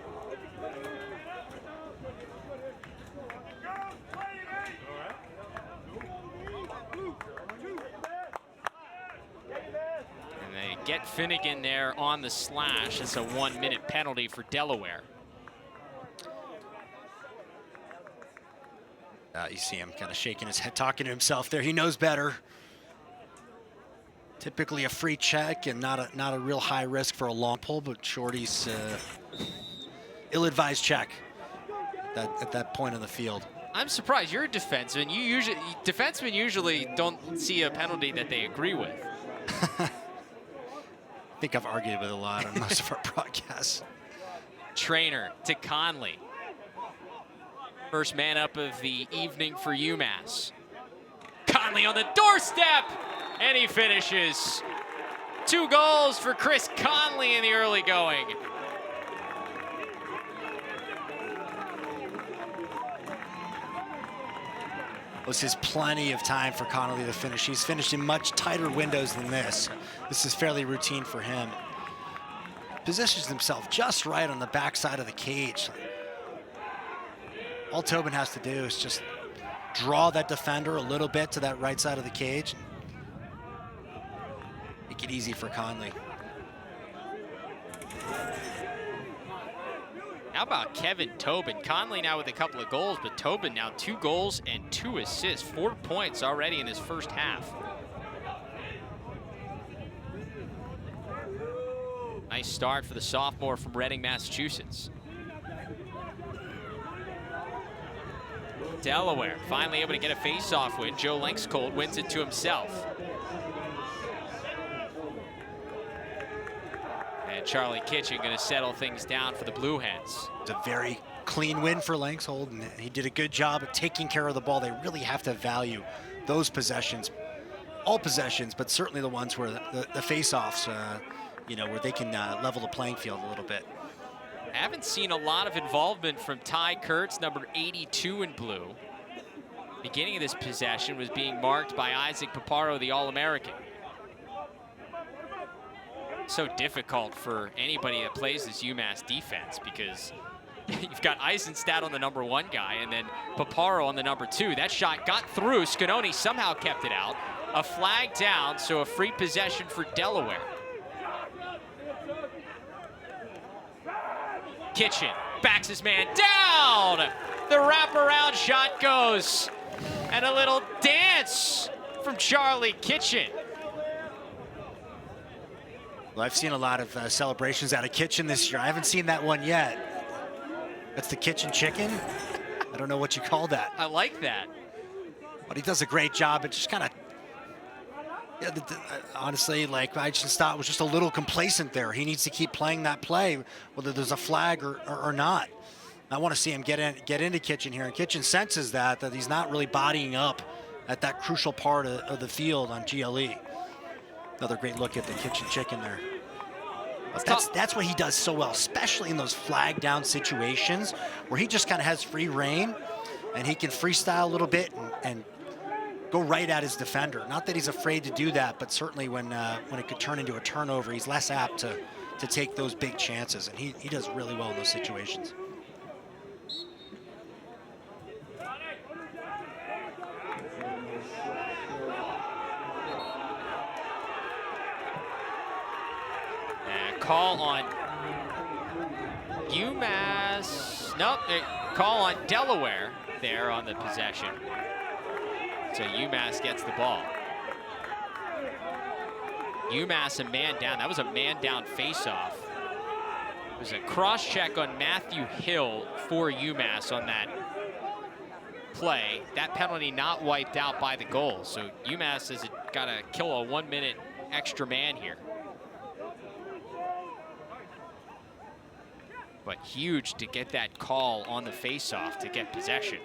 And they get Finnegan there on the slash. It's a 1-minute penalty for Delaware. You see him kind of shaking his head, talking to himself there. He knows better. Typically a free check and not a real high risk for a long pull, but Shorty's ill-advised check at that point in the field. I'm surprised. You're a defenseman. Defensemen usually don't see a penalty that they agree with. I think I've argued with a lot on most of our broadcasts. Trainer to Conley. First man up of the evening for UMass. Conley on the doorstep, and he finishes. 2 goals for Chris Conley in the early going. This is plenty of time for Conley to finish. He's finished in much tighter windows than this. This is fairly routine for him. Positions himself just right on the backside of the cage. All Tobin has to do is just draw that defender a little bit to that right side of the cage. Make it easy for Conley. How about Kevin Tobin? Conley now with a couple of goals, but Tobin now 2 goals and 2 assists. 4 points already in his first half. Nice start for the sophomore from Reading, Massachusetts. Delaware finally able to get a face-off win. Joe Lankscold wins it to himself. And Charlie Kitchen going to settle things down for the Blue Hens. It's a very clean win for Lankscold, and he did a good job of taking care of the ball. They really have to value those possessions, all possessions, but certainly the ones where the face-offs, where they can level the playing field a little bit. I haven't seen a lot of involvement from Ty Kurtz, number 82 in blue. Beginning of this possession was being marked by Isaac Paparo, the All-American. So difficult for anybody that plays this UMass defense because you've got Eisenstadt on the number 1 guy and then Paparo on the number 2. That shot got through. Scanoni somehow kept it out. A flag down, so a free possession for Delaware. Kitchen backs his man down. The wraparound shot goes. And a little dance from Charlie Kitchen. Well, I've seen a lot of celebrations out of Kitchen this year. I haven't seen that one yet. That's the kitchen chicken. I don't know what you call that. I like that. But he does a great job at just kind of, honestly, like Eisenstadt was just a little complacent there. He needs to keep playing that play, whether there's a flag or not. I want to see him get into Kitchen here, and Kitchen senses that he's not really bodying up at that crucial part of the field on GLE. Another great look at the kitchen chicken there. That's what he does so well, especially in those flag down situations where he just kind of has free reign and he can freestyle a little bit and go right at his defender. Not that he's afraid to do that, but certainly when it could turn into a turnover, he's less apt to take those big chances, and he does really well in those situations. Call on UMass. Nope, call on Delaware there on the possession. So UMass gets the ball. UMass a man down. That was a man down faceoff. It was a cross check on Matthew Hill for UMass on that play. That penalty not wiped out by the goal. So UMass has got to kill a 1-minute extra man here. But huge to get that call on the faceoff to get possession.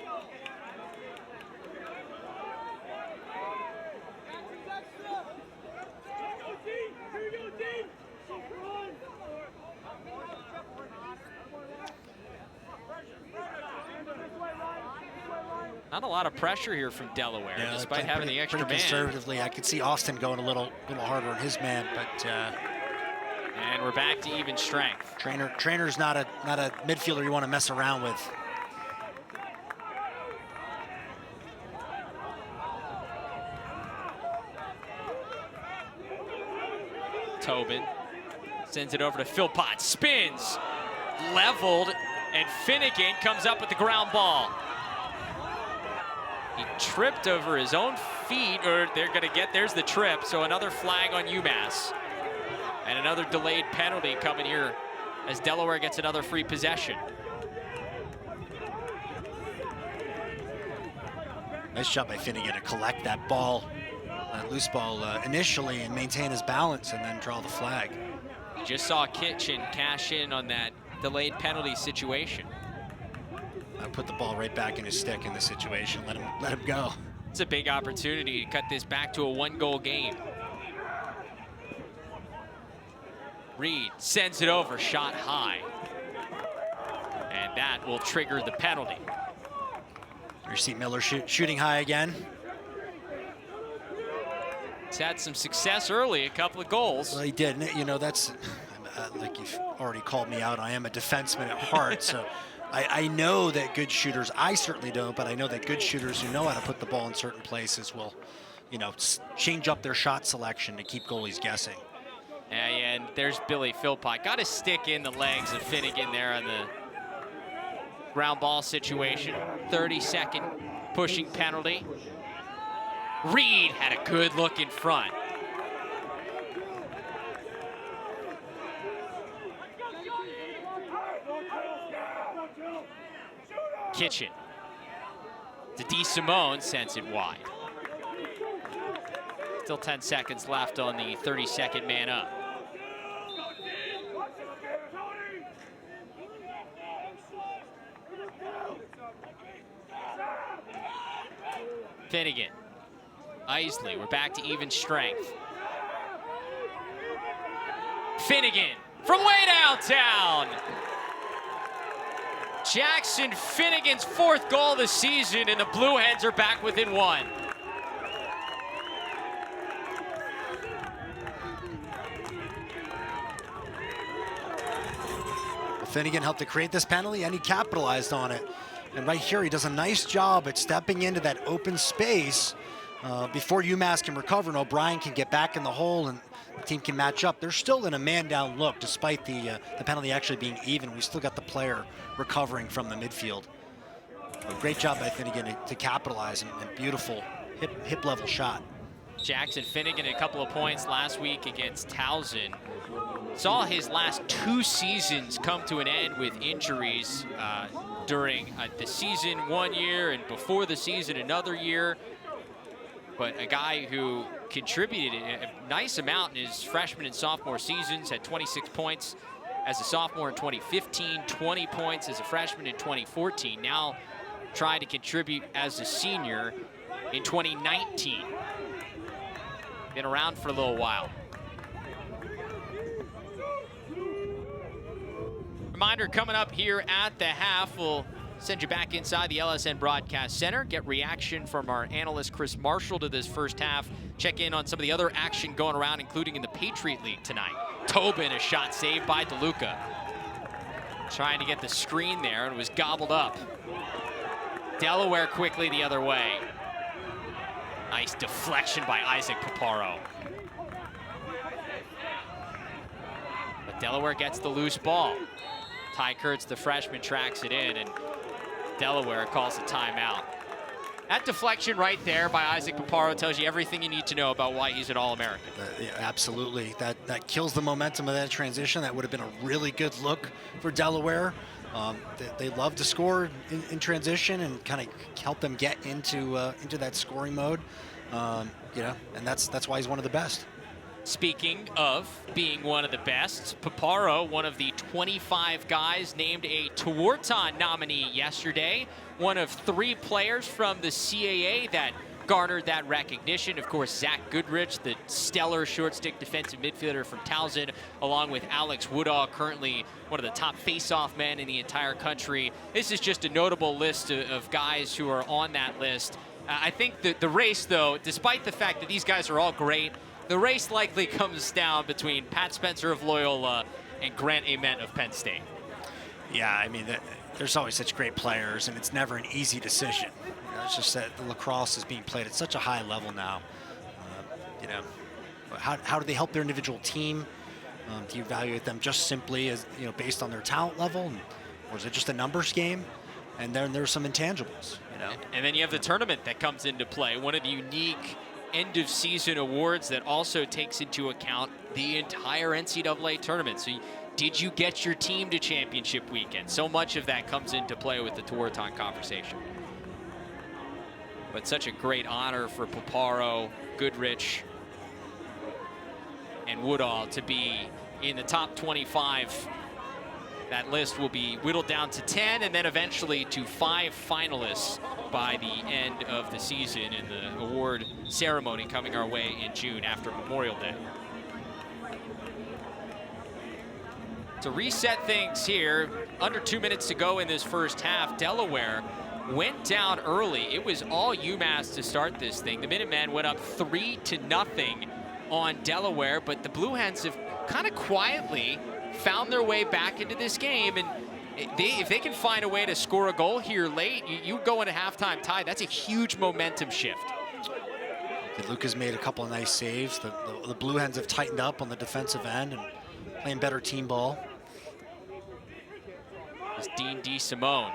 Not a lot of pressure here from Delaware, Yeah, despite having the extra pretty man. conservatively. I could see Austin going a little harder on his man, but And we're back to even strength. Trainer's not a midfielder you want to mess around with. Tobin sends it over to Philpott, spins, leveled, and Finnegan comes up with the ground ball. He tripped over his own feet, or they're going to get, there's the trip, so another flag on UMass. And another delayed penalty coming here as Delaware gets another free possession. Nice job by Finnegan to collect that ball, that loose ball initially, and maintain his balance and then draw the flag. You just saw Kitchen cash in on that delayed penalty situation. I put the ball right back in his stick in this situation. Let him go. It's a big opportunity to cut this back to a one-goal game. Reed sends it over, shot high. And that will trigger the penalty. You see Miller shooting high again. He's had some success early, a couple of goals. Well, he did. You know, that's like you've already called me out. I am a defenseman at heart, so I know that good shooters, I certainly don't, but I know that good shooters who know how to put the ball in certain places will, you know, change up their shot selection to keep goalies guessing. Yeah, and there's Billy Philpott. Got to stick in the legs of Finnegan there on the ground ball situation. 30-second pushing penalty. Reed had a good look in front. Kitchen. To DeSimone, sends it wide. Still 10 seconds left on the 30-second man up. Finnegan. Isley, we're back to even strength. Finnegan from way downtown. Jackson Finnegan's 4th goal of the season, and the Blue Hens are back within one. Finnegan helped to create this penalty, and he capitalized on it. And right here, he does a nice job at stepping into that open space before UMass can recover and O'Brien can get back in the hole and the team can match up. They're still in a man-down look, despite the penalty actually being even. We still got the player recovering from the midfield. A great job by Finnegan to capitalize, and beautiful hip-level shot. Jackson Finnegan a couple of points last week against Towson. Saw his last 2 seasons come to an end with injuries during the season 1 year and before the season another year. But a guy who contributed a nice amount in his freshman and sophomore seasons, had 26 points as a sophomore in 2015, 20 points as a freshman in 2014. Now trying to contribute as a senior in 2019. Been around for a little while. Reminder coming up here at the half, we'll send you back inside the LSN Broadcast Center, get reaction from our analyst Chris Marshall to this first half, check in on some of the other action going around, including in the Patriot League tonight. Tobin, a shot saved by DeLuca. Trying to get the screen there and was gobbled up. Delaware quickly the other way. Nice deflection by Isaac Paparo. But Delaware gets the loose ball. Ty Kurtz, the freshman, tracks it in, and Delaware calls a timeout. That deflection right there by Isaac Paparo tells you everything you need to know about why he's an All-American. Yeah, absolutely. That kills the momentum of that transition. That would have been a really good look for Delaware. They love to score in transition and kind of help them get into that scoring mode. You know, and that's why he's one of the best. Speaking of being one of the best, Paparo, one of the 25 guys named a Tewaaraton nominee yesterday, one of 3 players from the CAA that garnered that recognition. Of course, Zach Goodrich, the stellar short stick defensive midfielder from Towson, along with Alex Woodall, currently one of the top face-off men in the entire country. This is just a notable list of guys who are on that list. I think the race, though, despite the fact that these guys are all great, the race likely comes down between Pat Spencer of Loyola and Grant Ament of Penn State. Yeah, I mean, there's always such great players, and it's never an easy decision. You know, it's just that the lacrosse is being played at such a high level now. You know, how do they help their individual team? Do you evaluate them just simply as, you know, based on their talent level, or is it just a numbers game? And then there's some intangibles, you know. And then you have the tournament that comes into play, one of the unique end-of-season awards that also takes into account the entire NCAA tournament. So did you get your team to championship weekend? So much of that comes into play with the Tewaaraton conversation. But such a great honor for Paparo, Goodrich, and Woodall to be in the top 25. That list will be whittled down to 10 and then eventually to 5 finalists by the end of the season in the award ceremony coming our way in June after Memorial Day. To reset things here, under 2 minutes to go in this first half, Delaware went down early. It was all UMass to start this thing. The Minutemen went up 3-0 on Delaware, but the Blue Hens have kind of quietly found their way back into this game, and if they can find a way to score a goal here late, you go into halftime tied. That's a huge momentum shift. Luca's made a couple of nice saves. The Blue Hens have tightened up on the defensive end and playing better team ball. It's Dean DeSimone.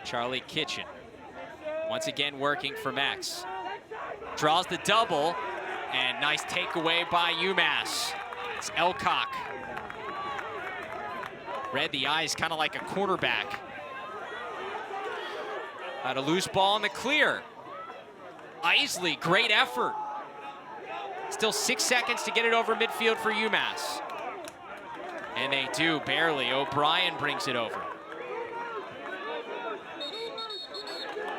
Charlie Kitchen, once again working for Max. Draws the double, and nice takeaway by UMass. It's Elcock. Read the eyes kind of like a cornerback. Had a loose ball in the clear. Isley, great effort. Still 6 seconds to get it over midfield for UMass. And they do, barely. O'Brien brings it over.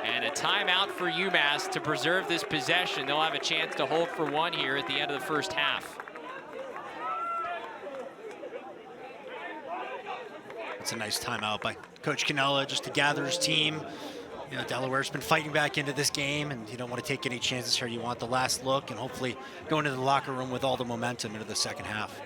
And a timeout for UMass to preserve this possession. They'll have a chance to hold for one here at the end of the first half. It's a nice timeout by Coach Cannella just to gather his team. You know, Delaware's been fighting back into this game, and you don't want to take any chances here. You want the last look and hopefully go into the locker room with all the momentum into the second half.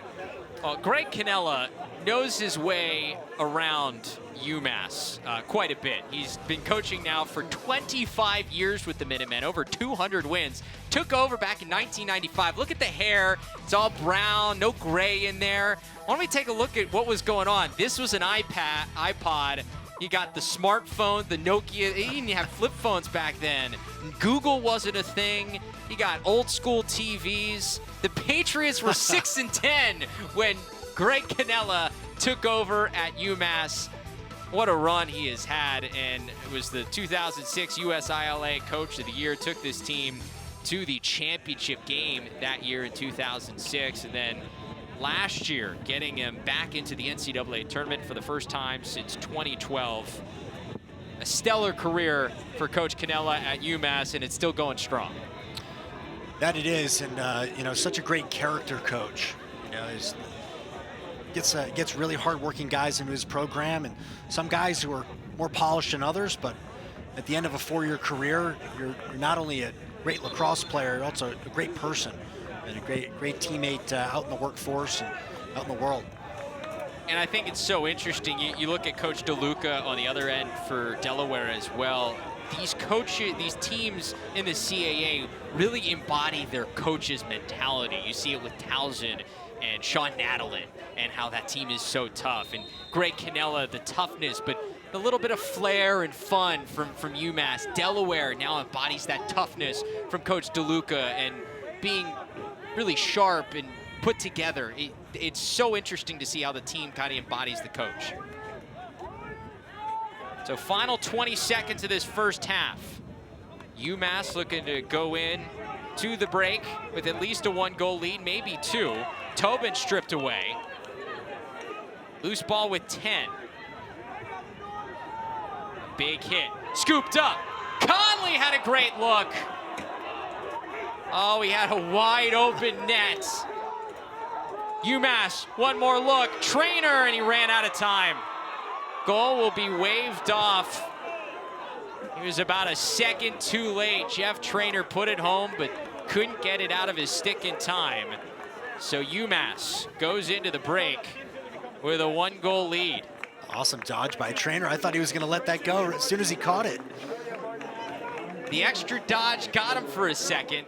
Greg Cannella knows his way around UMass quite a bit. He's been coaching now for 25 years with the Minutemen, over 200 wins. Took over back in 1995. Look at the hair. It's all brown, no gray in there. Why don't we take a look at what was going on? This was an iPod. You got the smartphone, the Nokia. They didn't have flip phones back then. Google wasn't a thing. You got old school TVs. The Patriots were 6-10 when Greg Cannella took over at UMass. What a run he has had, and it was the 2006 USILA Coach of the Year. Took this team to the championship game that year in 2006, and then last year getting him back into the NCAA tournament for the first time since 2012. A stellar career for Coach Cannella at UMass, and it's still going strong. That it is, and you know, such a great character coach. You know, gets really hardworking guys into his program, and some guys who are more polished than others. But at the end of a 4-year career, you're not only a great lacrosse player, you're also a great person and a great teammate out in the workforce and out in the world. And I think it's so interesting. You look at Coach DeLuca on the other end for Delaware as well. These coaches, these teams in the CAA really embody their coach's mentality. You see it with Towson and Sean Nadalin and how that team is so tough. And Greg Cannella, the toughness, but a little bit of flair and fun from UMass. Delaware now embodies that toughness from Coach DeLuca and being really sharp and put together. It's so interesting to see how the team kind of embodies the coach. So final 20 seconds of this first half. UMass looking to go in to the break with at least a 1-goal lead, maybe 2. Tobin stripped away. Loose ball with 10. Big hit. Scooped up. Conley had a great look. Oh, he had a wide open net. UMass, one more look. Trainer, and he ran out of time. Goal will be waved off. He was about a second too late. Jeff Trainer put it home, but couldn't get it out of his stick in time. So UMass goes into the break with a 1-goal lead. Awesome dodge by Trainer. I thought he was going to let that go as soon as he caught it. The extra dodge got him for a second,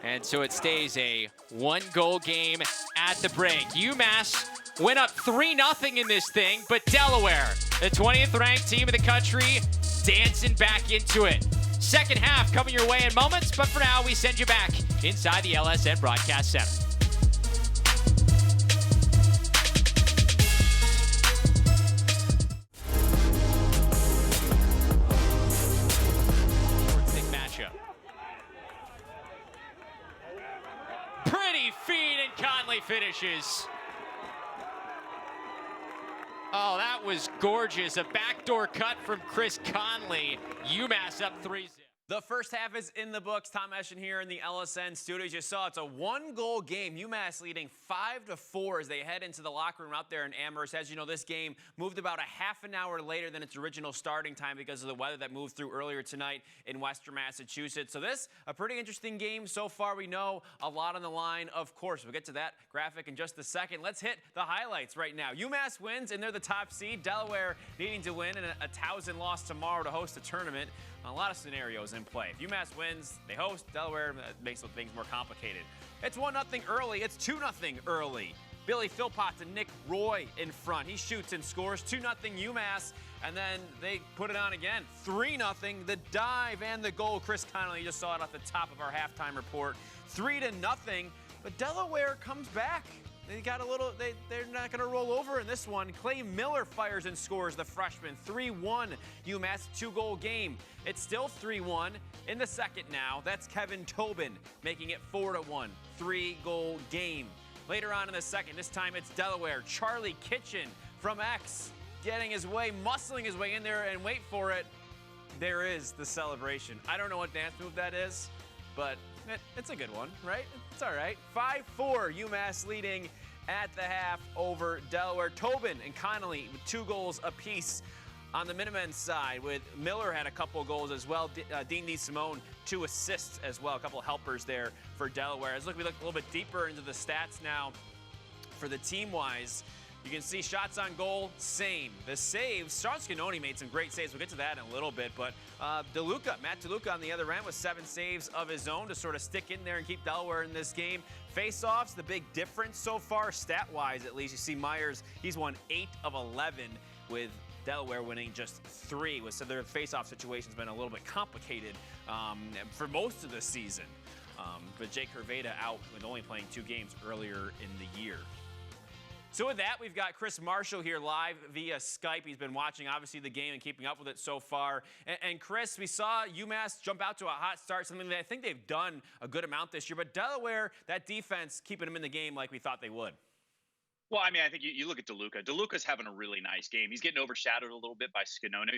and so it stays a 1-goal game at the break. UMass went up 3-0 in this thing, but Delaware, the 20th ranked team in the country, dancing back into it. Second half coming your way in moments, but for now we send you back inside the LSN Broadcast Center. Pretty feed, and Conley finishes. Oh, that was gorgeous. A backdoor cut from Chris Conley. UMass up 3-0. The first half is in the books. Tom Eschen here in the LSN studios. You saw it's a 1-goal game. UMass leading 5-4 as they head into the locker room out there in Amherst. As you know, this game moved about a half an hour later than its original starting time because of the weather that moved through earlier tonight in Western Massachusetts. So this, a pretty interesting game so far. We know a lot on the line, of course. We'll get to that graphic in just a second. Let's hit the highlights right now. UMass wins, and they're the top seed. Delaware needing to win and a Towson loss tomorrow to host the tournament. A lot of scenarios in play. If UMass wins, they host. Delaware makes things more complicated. It's 1-0 early. It's 2-0 early. Billy Philpott to Nick Roy in front. He shoots and scores. 2-0 UMass, and then they put it on again. 3-0. The dive and the goal. Chris Conley, you just saw it off the top of our halftime report. 3-0. But Delaware comes back. They got a little, they're not going to roll over in this one. Clay Miller fires and scores, the freshman. 3-1 UMass 2-goal game. It's still 3-1 in the second now. That's Kevin Tobin making it 4-1. 3-goal game. Later on in the second, this time it's Delaware. Charlie Kitchen from X getting his way, muscling his way in there, and wait for it. There is the celebration. I don't know what dance move that is, but it's a good one, right? It's all right. 5-4, UMass leading at the half over Delaware. Tobin and Connolly with 2 goals apiece on the Minutemen's side, with Miller had a couple goals as well. Dean DeSimone, 2 assists as well. A couple of helpers there for Delaware. As we look a little bit deeper into the stats now for the team-wise, you can see shots on goal, same. The saves, Sean Scanoni made some great saves. We'll get to that in a little bit. But Matt DeLuca on the other end with 7 saves of his own to sort of stick in there and keep Delaware in this game. Face-offs, the big difference so far, stat-wise at least. You see Myers, he's won 8 of 11 with Delaware winning just 3. So their face-off situation's been a little bit complicated for most of the season. But Jake Herveda out with only playing 2 games earlier in the year. So with that, we've got Chris Marshall here live via Skype. He's been watching, obviously, the game and keeping up with it so far. And Chris, we saw UMass jump out to a hot start, something that I think they've done a good amount this year. But Delaware, that defense, keeping them in the game like we thought they would. Well, I mean, I think you look at DeLuca. DeLuca's having a really nice game. He's getting overshadowed a little bit by Scanone,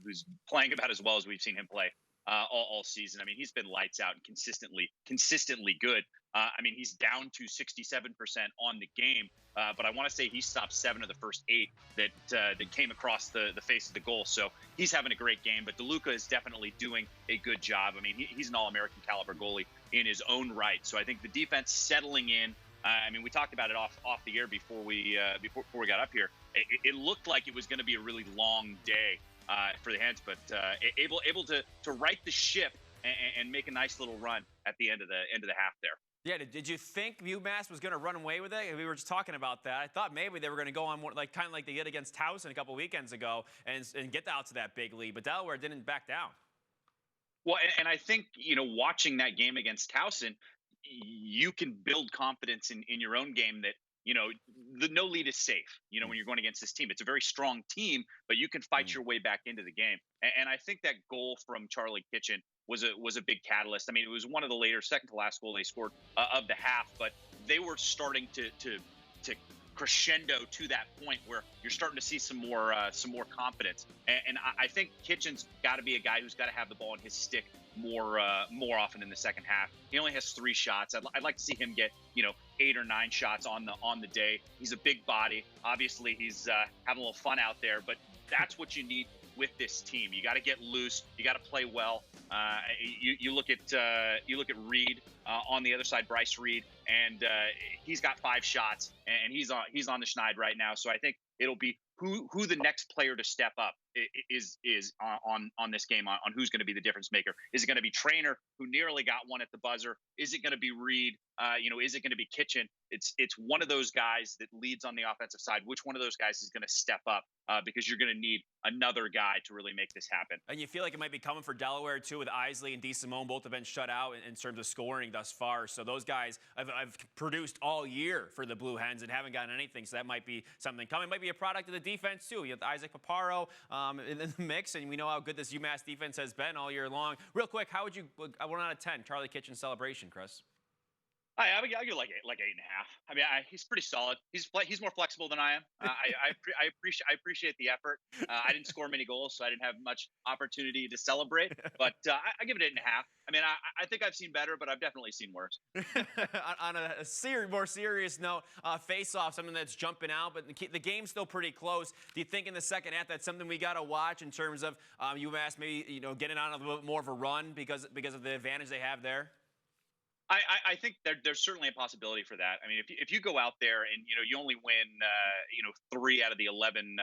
who's playing about as well as we've seen him play all season. I mean, he's been lights out and consistently good. I mean, he's down to 67% on the game, but I want to say he stopped 7 of the first 8 that came across the face of the goal. So he's having a great game, but DeLuca is definitely doing a good job. I mean, he's an All-American caliber goalie in his own right. So I think the defense settling in. I mean, we talked about it off the air before we got up here. It looked like it was going to be a really long day for the Hens, but able to right the ship and make a nice little run at the end of the half there. Yeah, did you think UMass was going to run away with it? We were just talking about that. I thought maybe they were going to go on more, kind of like they did against Towson a couple weekends ago and get out to that big lead, but Delaware didn't back down. Well, and I think, watching that game against Towson, you can build confidence in your own game that, the no lead is safe, when you're going against this team. It's a very strong team, but you can fight your way back into the game. And I think that goal from Charlie Kitchen was a big catalyst. I mean, it was one of the later, second to last goal they scored of the half, but they were starting to crescendo to that point where you're starting to see some more confidence. And I think Kitchen's got to be a guy who's got to have the ball in his stick more often in the second half. He only has 3 shots. I'd like to see him get 8 or 9 shots on the day. He's a big body. Obviously, he's having a little fun out there, but that's what you need with this team. You got to get loose. You got to play well. You look at Reed on the other side, Bryce Reed, and he's got 5 shots, and he's on the schneid right now. So I think it'll be who the next player to step up is on this game, on who's going to be the difference maker. Is it going to be Trainer, who nearly got one at the buzzer? Is it going to be Reed? Is it going to be Kitchen? It's one of those guys that leads on the offensive side. Which one of those guys is going to step up? Because you're going to need another guy to really make this happen. And you feel like it might be coming for Delaware, too, with Isley and DeSimone. Both have been shut out in terms of scoring thus far. So those guys have produced all year for the Blue Hens and haven't gotten anything. So that might be something coming. It might be a product of the defense, too. You have Isaac Paparo in the mix, and we know how good this UMass defense has been all year long. Real quick, how would you, 1 out of 10, Charlie Kitchen celebration, Chris? I would give like 8.5. I mean, he's pretty solid. He's more flexible than I am. I appreciate the effort. I didn't score many goals, so I didn't have much opportunity to celebrate. But I give it 8.5. I mean, I think I've seen better, but I've definitely seen worse. On a more serious note, face-off, something that's jumping out, but the game's still pretty close. Do you think in the second half that's something we got to watch in terms of UMass maybe getting on a little bit more of a run because of the advantage they have there? I think there's certainly a possibility for that. I mean, if you go out there and you only win 3 out of the 11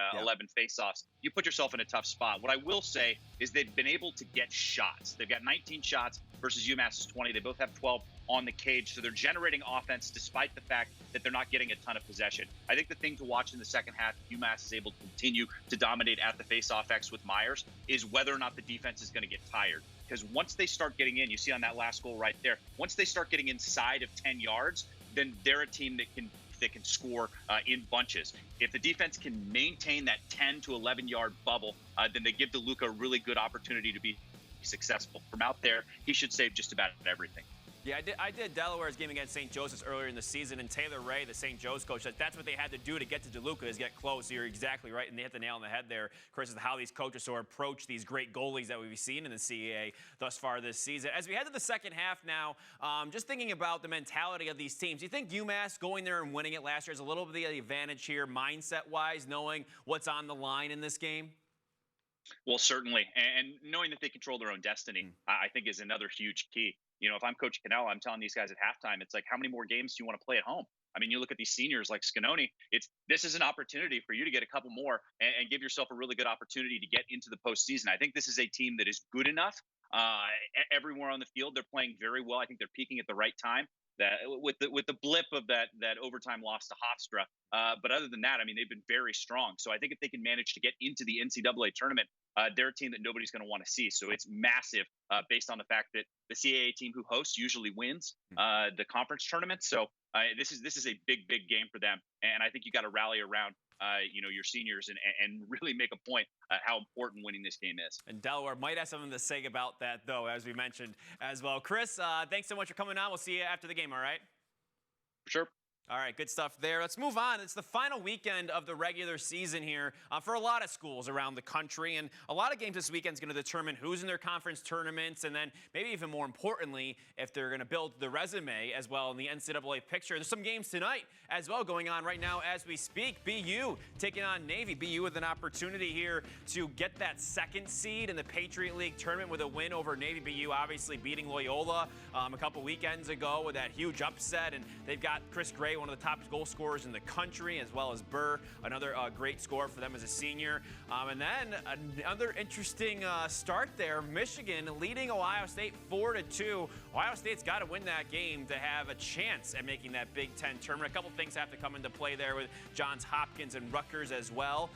faceoffs, you put yourself in a tough spot. What I will say is they've been able to get shots. They've got 19 shots versus UMass's 20. They both have 12 on the cage, so they're generating offense despite the fact that they're not getting a ton of possession. I think the thing to watch in the second half, if UMass is able to continue to dominate at the faceoff X with Myers, is whether or not the defense is going to get tired. Because once they start getting in, you see on that last goal right there, once they start getting inside of 10 yards, then they're a team that can score in bunches. If the defense can maintain that 10 to 11 yard bubble, then they give DeLuca a really good opportunity to be successful. From out there, he should save just about everything. Yeah, I did Delaware's game against St. Joseph's earlier in the season, and Taylor Ray, the St. Joe's coach, said that's what they had to do to get to DeLuca is get close. So you're exactly right, and they hit the nail on the head there, Chris, is how these coaches sort of approach these great goalies that we've seen in the CAA thus far this season. As we head to the second half now, just thinking about the mentality of these teams, do you think UMass going there and winning it last year is a little bit of the advantage here mindset-wise, knowing what's on the line in this game? Well, certainly, and knowing that they control their own destiny, I think is another huge key. If I'm Coach Cannell, I'm telling these guys at halftime, it's like, how many more games do you want to play at home? I mean, you look at these seniors like Scanoni, this is an opportunity for you to get a couple more and give yourself a really good opportunity to get into the postseason. I think this is a team that is good enough. Everywhere on the field, they're playing very well. I think they're peaking at the right time. That with the blip of that overtime loss to Hofstra. But other than that, I mean, they've been very strong. So I think if they can manage to get into the NCAA tournament, they're a team that nobody's going to want to see. So it's massive based on the fact that the CAA team who hosts usually wins the conference tournament. So this is a big game for them. And I think you got to rally around your seniors and really make a point how important winning this game is. And Delaware might have something to say about that, though, as we mentioned as well. Chris, thanks so much for coming on. We'll see you after the game, all right? For sure. All right, good stuff there. Let's move on. It's the final weekend of the regular season here for a lot of schools around the country. And a lot of games this weekend is going to determine who's in their conference tournaments and then maybe even more importantly, if they're going to build the resume as well in the NCAA picture. There's some games tonight as well going on right now as we speak. BU taking on Navy. BU with an opportunity here to get that second seed in the Patriot League tournament with a win over Navy. BU obviously beating Loyola a couple weekends ago with that huge upset. And they've got Chris Gray, one of the top goal scorers in the country, as well as Burr, another great scorer for them as a senior. And then another interesting start there. Michigan leading Ohio State 4-2. Ohio State's got to win that game to have a chance at making that Big Ten tournament. A couple things have to come into play there with Johns Hopkins and Rutgers as well.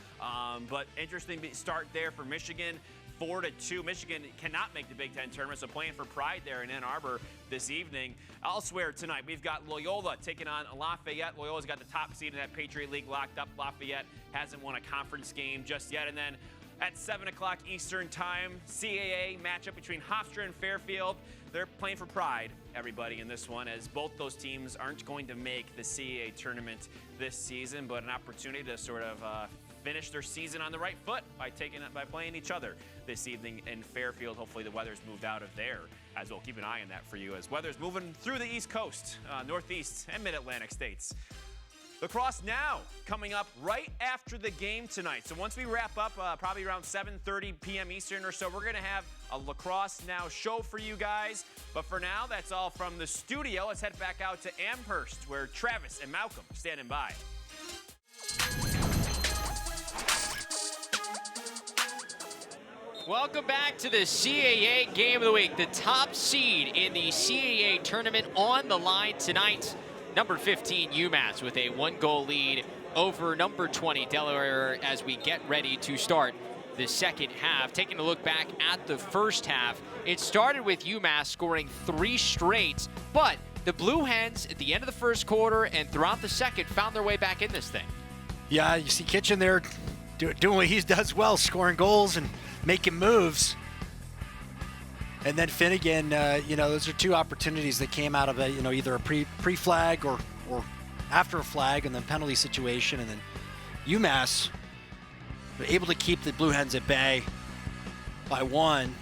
But interesting start there for Michigan. 4-2. Michigan cannot make the Big Ten tournament, so playing for pride there in Ann Arbor this evening. Elsewhere tonight, we've got Loyola taking on Lafayette. Loyola's got the top seed in that Patriot League locked up. Lafayette hasn't won a conference game just yet. And then At 7 o'clock Eastern Time, CAA matchup between Hofstra and Fairfield. They're playing for pride, everybody, in this one, as both those teams aren't going to make the CAA tournament this season, but an opportunity to sort of finish their season on the right foot by playing each other this evening in Fairfield. Hopefully the weather's moved out of there as well. Keep an eye on that for you as weather's moving through the East Coast, Northeast, and Mid-Atlantic states. Lacrosse Now coming up right after the game tonight. So once we wrap up, probably around 7:30 p.m. Eastern or so, we're going to have a Lacrosse Now show for you guys. But for now, that's all from the studio. Let's head back out to Amherst, where Travis and Malcolm are standing by. Welcome back to the CAA Game of the Week. The top seed in the CAA tournament on the line tonight. Number 15, UMass, with a 1-goal lead over number 20, Delaware, as we get ready to start the second half. Taking a look back at the first half, it started with UMass scoring 3 straight, but the Blue Hens at the end of the first quarter and throughout the second found their way back in this thing. Yeah, you see Kitchen there doing what he does well, scoring goals and making moves. And then Finnegan, those are 2 opportunities that came out of either a pre-flag or after a flag and then penalty situation. And then UMass were able to keep the Blue Hens at bay by 1.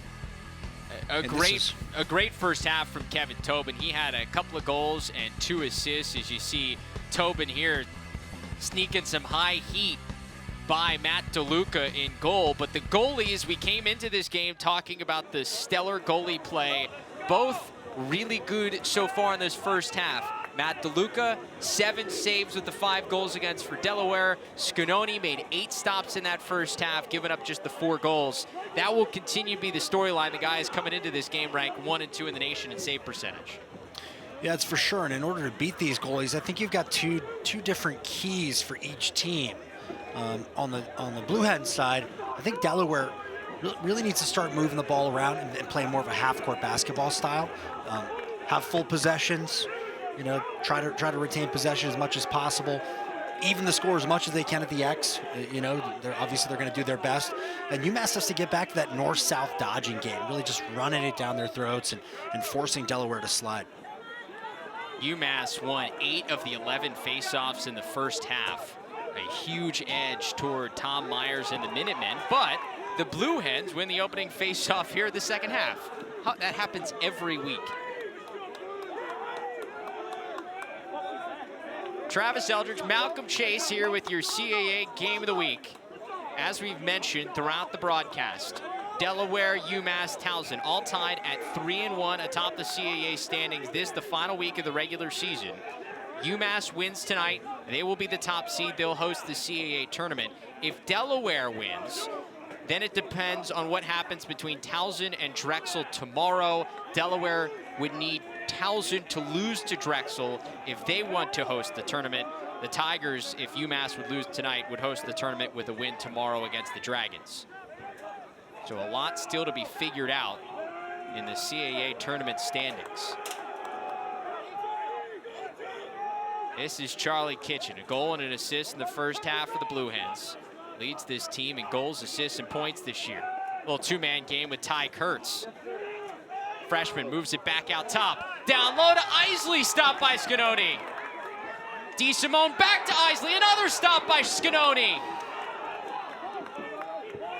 A great first half from Kevin Tobin. He had a couple of goals and 2 assists. As you see Tobin here sneaking some high heat by Matt DeLuca in goal. But the goalies, we came into this game talking about the stellar goalie play. Both really good so far in this first half. Matt DeLuca, 7 saves with the 5 goals against for Delaware. Scanoni made 8 stops in that first half, giving up just the 4 goals. That will continue to be the storyline. The guys coming into this game ranked 1 and 2 in the nation in save percentage. Yeah, it's for sure. And in order to beat these goalies, I think you've got two different keys for each team. On the Blue Hens side, I think Delaware really needs to start moving the ball around and playing more of a half-court basketball style. Have full possessions, try to retain possession as much as possible. Even the score as much as they can at the X. They're going to do their best. And UMass has to get back to that north-south dodging game, really just running it down their throats and forcing Delaware to slide. UMass won 8 of the 11 faceoffs in the first half. A huge edge toward Tom Myers and the Minutemen, but the Blue Hens win the opening face-off here in the second half. That happens every week. Travis Eldridge, Malcolm Chase here with your CAA Game of the Week. As we've mentioned throughout the broadcast, Delaware, UMass, Towson, all tied at 3-1 atop the CAA standings. This the final week of the regular season. UMass wins tonight. They will be the top seed. They'll host the CAA tournament. If Delaware wins, then it depends on what happens between Towson and Drexel tomorrow. Delaware would need Towson to lose to Drexel if they want to host the tournament. The Tigers, if UMass would lose tonight, would host the tournament with a win tomorrow against the Dragons. So a lot still to be figured out in the CAA tournament standings. This is Charlie Kitchen, a goal and an assist in the first half for the Blue Hens. Leads this team in goals, assists, and points this year. Little 2-man game with Ty Kurtz. Freshman moves it back out top. Down low to Isley, stopped by Scanoni. DeSimone back to Isley, another stop by Scanoni.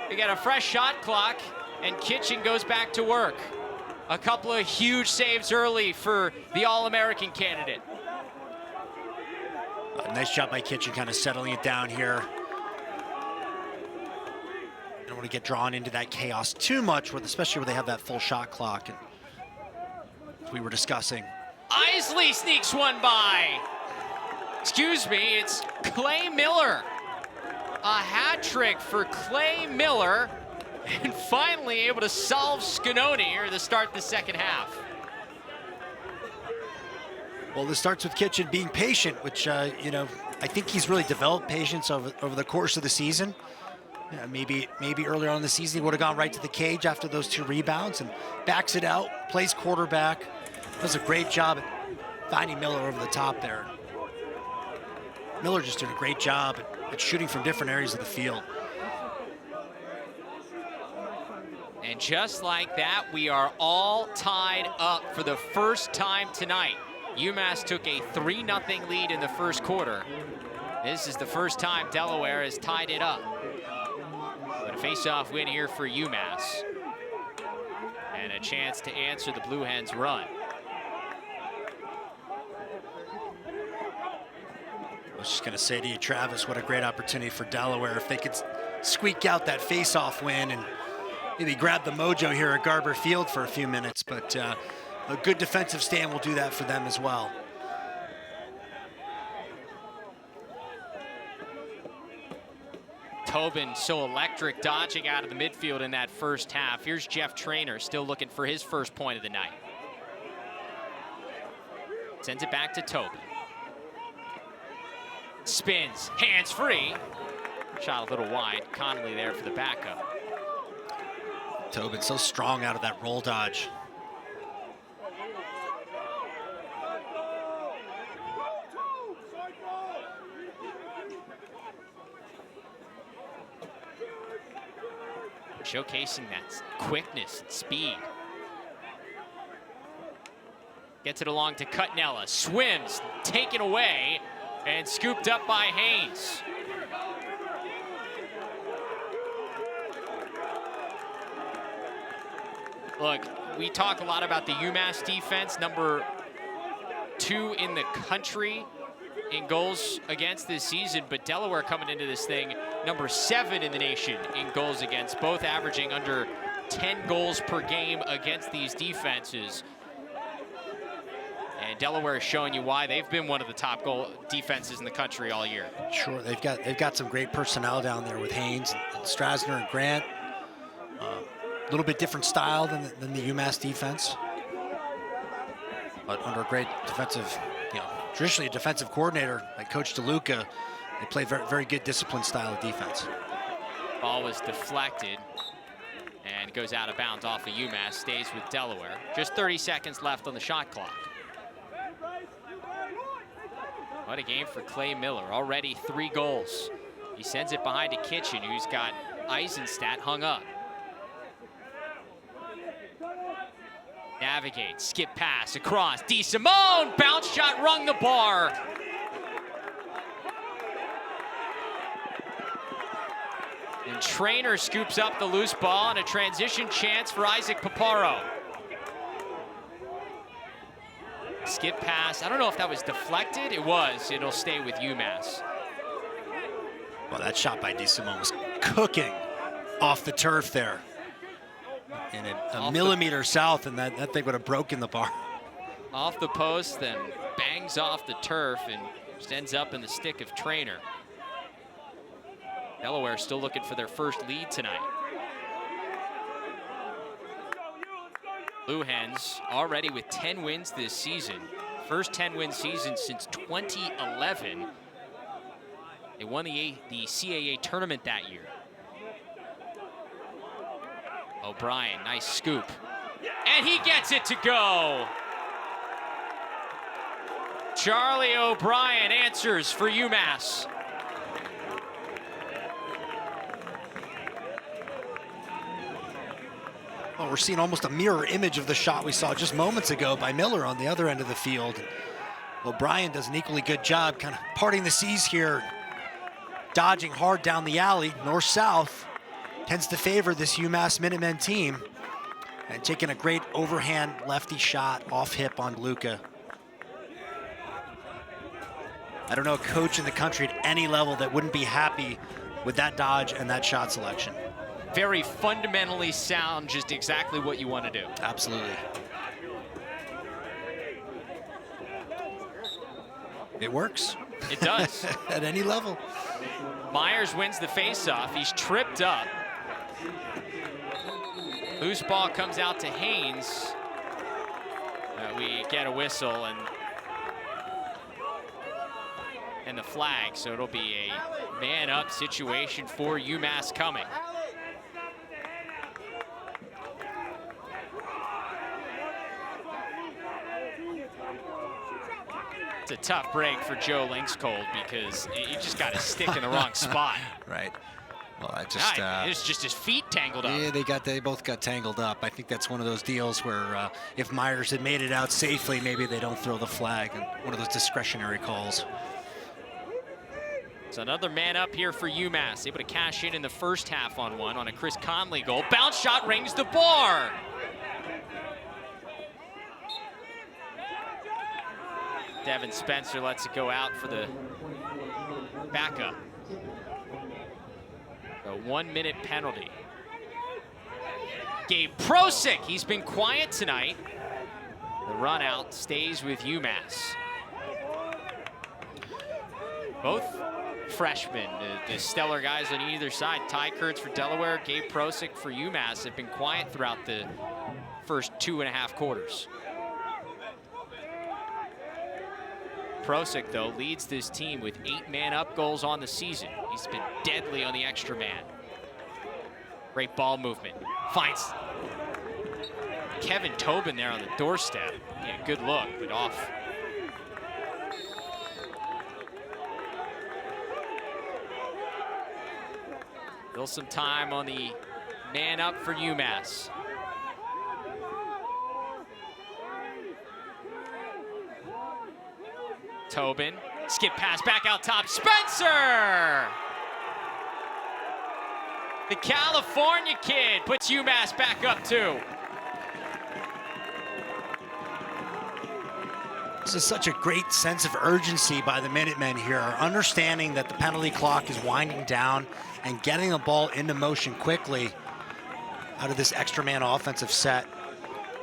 We got a fresh shot clock, and Kitchen goes back to work. A couple of huge saves early for the All-American candidate. Nice job by Kitchen, kind of settling it down here. Don't want to get drawn into that chaos too much, especially where they have that full shot clock. And as we were discussing. Isley sneaks one by. Excuse me, it's Clay Miller. A hat trick for Clay Miller. And finally able to solve Scanoni here to start the second half. Well, this starts with Kitchen being patient, which, I think he's really developed patience over the course of the season. Maybe earlier on in the season, he would have gone right to the cage after those 2 rebounds and backs it out, plays quarterback. Does a great job at finding Miller over the top there. Miller just did a great job at shooting from different areas of the field. And just like that, we are all tied up for the first time tonight. UMass took a 3-0 lead in the first quarter. This is the first time Delaware has tied it up. But a face-off win here for UMass. And a chance to answer the Blue Hens' run. I was just going to say to you, Travis, what a great opportunity for Delaware. If they could squeak out that face-off win and maybe grab the mojo here at Garber Field for a few minutes. But a good defensive stand will do that for them as well. Tobin so electric, dodging out of the midfield in that first half. Here's Jeff Traynor still looking for his first point of the night. Sends it back to Tobin. Spins, hands free. Shot a little wide. Connolly there for the backup. Tobin so strong out of that roll dodge. Showcasing that quickness and speed. Gets it along to Cutnella, swims, taken away, and scooped up by Haynes. Look, we talk a lot about the UMass defense, number 2 in the country in goals against this season, but Delaware coming into this thing, number 7 in the nation in goals against, both averaging under 10 goals per game against these defenses. And Delaware is showing you why they've been one of the top goal defenses in the country all year. Sure, they've got some great personnel down there with Haynes and Strasner and Grant. A little bit different style than the UMass defense, but under a great defensive, traditionally a defensive coordinator like Coach DeLuca, they play very, very good disciplined style of defense. Ball was deflected and goes out of bounds off of UMass, stays with Delaware. Just 30 seconds left on the shot clock. What a game for Clay Miller, already 3 goals. He sends it behind to Kitchen, who's got Eisenstadt hung up. Navigate, skip pass across, DeSimone, bounce shot, rung the bar. And Traynor scoops up the loose ball and a transition chance for Isaac Paparo. Skip pass, I don't know if that was deflected. It was, it'll stay with UMass. Well, that shot by DeSimone was cooking off the turf there. And a millimeter south, and that thing would have broken the bar. Off the post, then bangs off the turf and just ends up in the stick of Traynor. Delaware still looking for their first lead tonight. Blue Hens already with 10 wins this season. First 10-win season since 2011. They won the CAA tournament that year. O'Brien, nice scoop. And he gets it to go. Charlie O'Brien answers for UMass. Well, we're seeing almost a mirror image of the shot we saw just moments ago by Miller on the other end of the field. O'Brien does an equally good job kind of parting the seas here, dodging hard down the alley, north-south. Tends to favor this UMass Minutemen team, and taking a great overhand lefty shot off hip on Luca. I don't know a coach in the country at any level that wouldn't be happy with that dodge and that shot selection. Very fundamentally sound, just exactly what you want to do. Absolutely. It works. It does. At any level. Myers wins the faceoff. He's tripped up. Loose ball comes out to Haynes. We get a whistle and the flag, so it'll be a man-up situation for UMass coming. It's a tough break for Joe Linkskold because he just got his stick in the wrong spot. Right. Well, I just it's just his feet tangled up. Yeah, they both got tangled up. I think that's one of those deals where if Myers had made it out safely, maybe they don't throw the flag, and one of those discretionary calls. So another man up here for UMass, able to cash in the first half on one on a Chris Conley goal. Bounce shot rings the bar. Devin Spencer lets it go out for the backup. A 1-minute penalty. Gabe Prosick, he's been quiet tonight. The run out stays with UMass. Both freshmen, the stellar guys on either side. Ty Kurtz for Delaware, Gabe Prosick for UMass have been quiet throughout the first 2.5 quarters. Prosick, though, leads this team with 8 man-up goals on the season. He's been deadly on the extra man. Great ball movement. Finds Kevin Tobin there on the doorstep. Yeah, good look, but off. Still some time on the man-up for UMass. Tobin, skip pass back out top, Spencer! The California kid puts UMass back up 2. This is such a great sense of urgency by the Minutemen here, understanding that the penalty clock is winding down and getting the ball into motion quickly out of this extra man offensive set.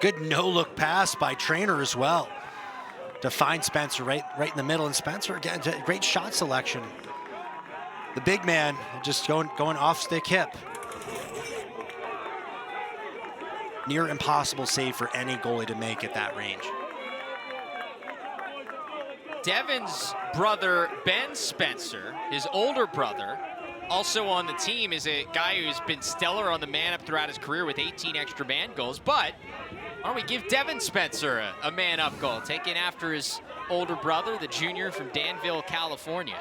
Good no-look pass by Trainer as well to find Spencer right in the middle. And Spencer, again, great shot selection. The big man just going off stick hip. Near impossible save for any goalie to make at that range. Devin's brother, Ben Spencer, his older brother, also on the team, is a guy who's been stellar on the man-up throughout his career with 18 extra man goals. But why don't we give Devin Spencer a man-up goal, taken after his older brother, the junior from Danville, California.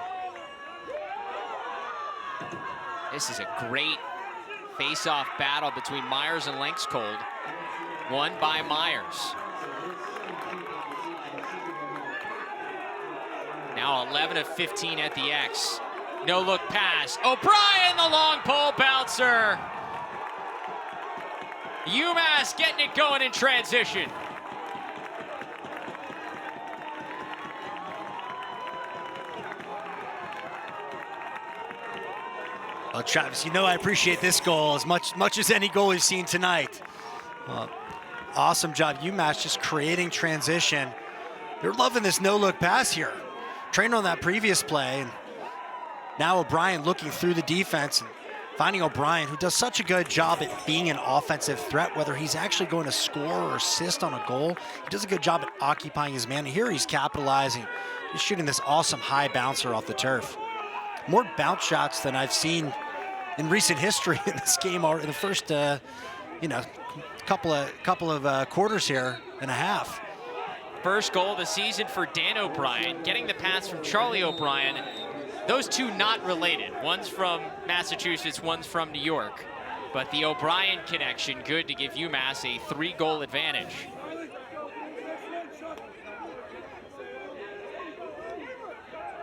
This is a great face-off battle between Myers and Lankscold, won by Myers. Now 11 of 15 at the X. No look pass. O'Brien, the long pole bouncer. UMass getting it going in transition. Well, Travis, you know I appreciate this goal as much as any goal we've seen tonight. Awesome job, UMass, just creating transition. They're loving this no-look pass here. Trained on that previous play, and now O'Brien looking through the defense and finding O'Brien, who does such a good job at being an offensive threat, whether he's actually going to score or assist on a goal. He does a good job at occupying his man. Here he's capitalizing. He's shooting this awesome high bouncer off the turf. More bounce shots than I've seen in recent history in this game, or in the first, couple of quarters here and a half. First goal of the season for Dan O'Brien, getting the pass from Charlie O'Brien. Those two not related. One's from Massachusetts, one's from New York. But the O'Brien connection, good to give UMass a 3-goal advantage.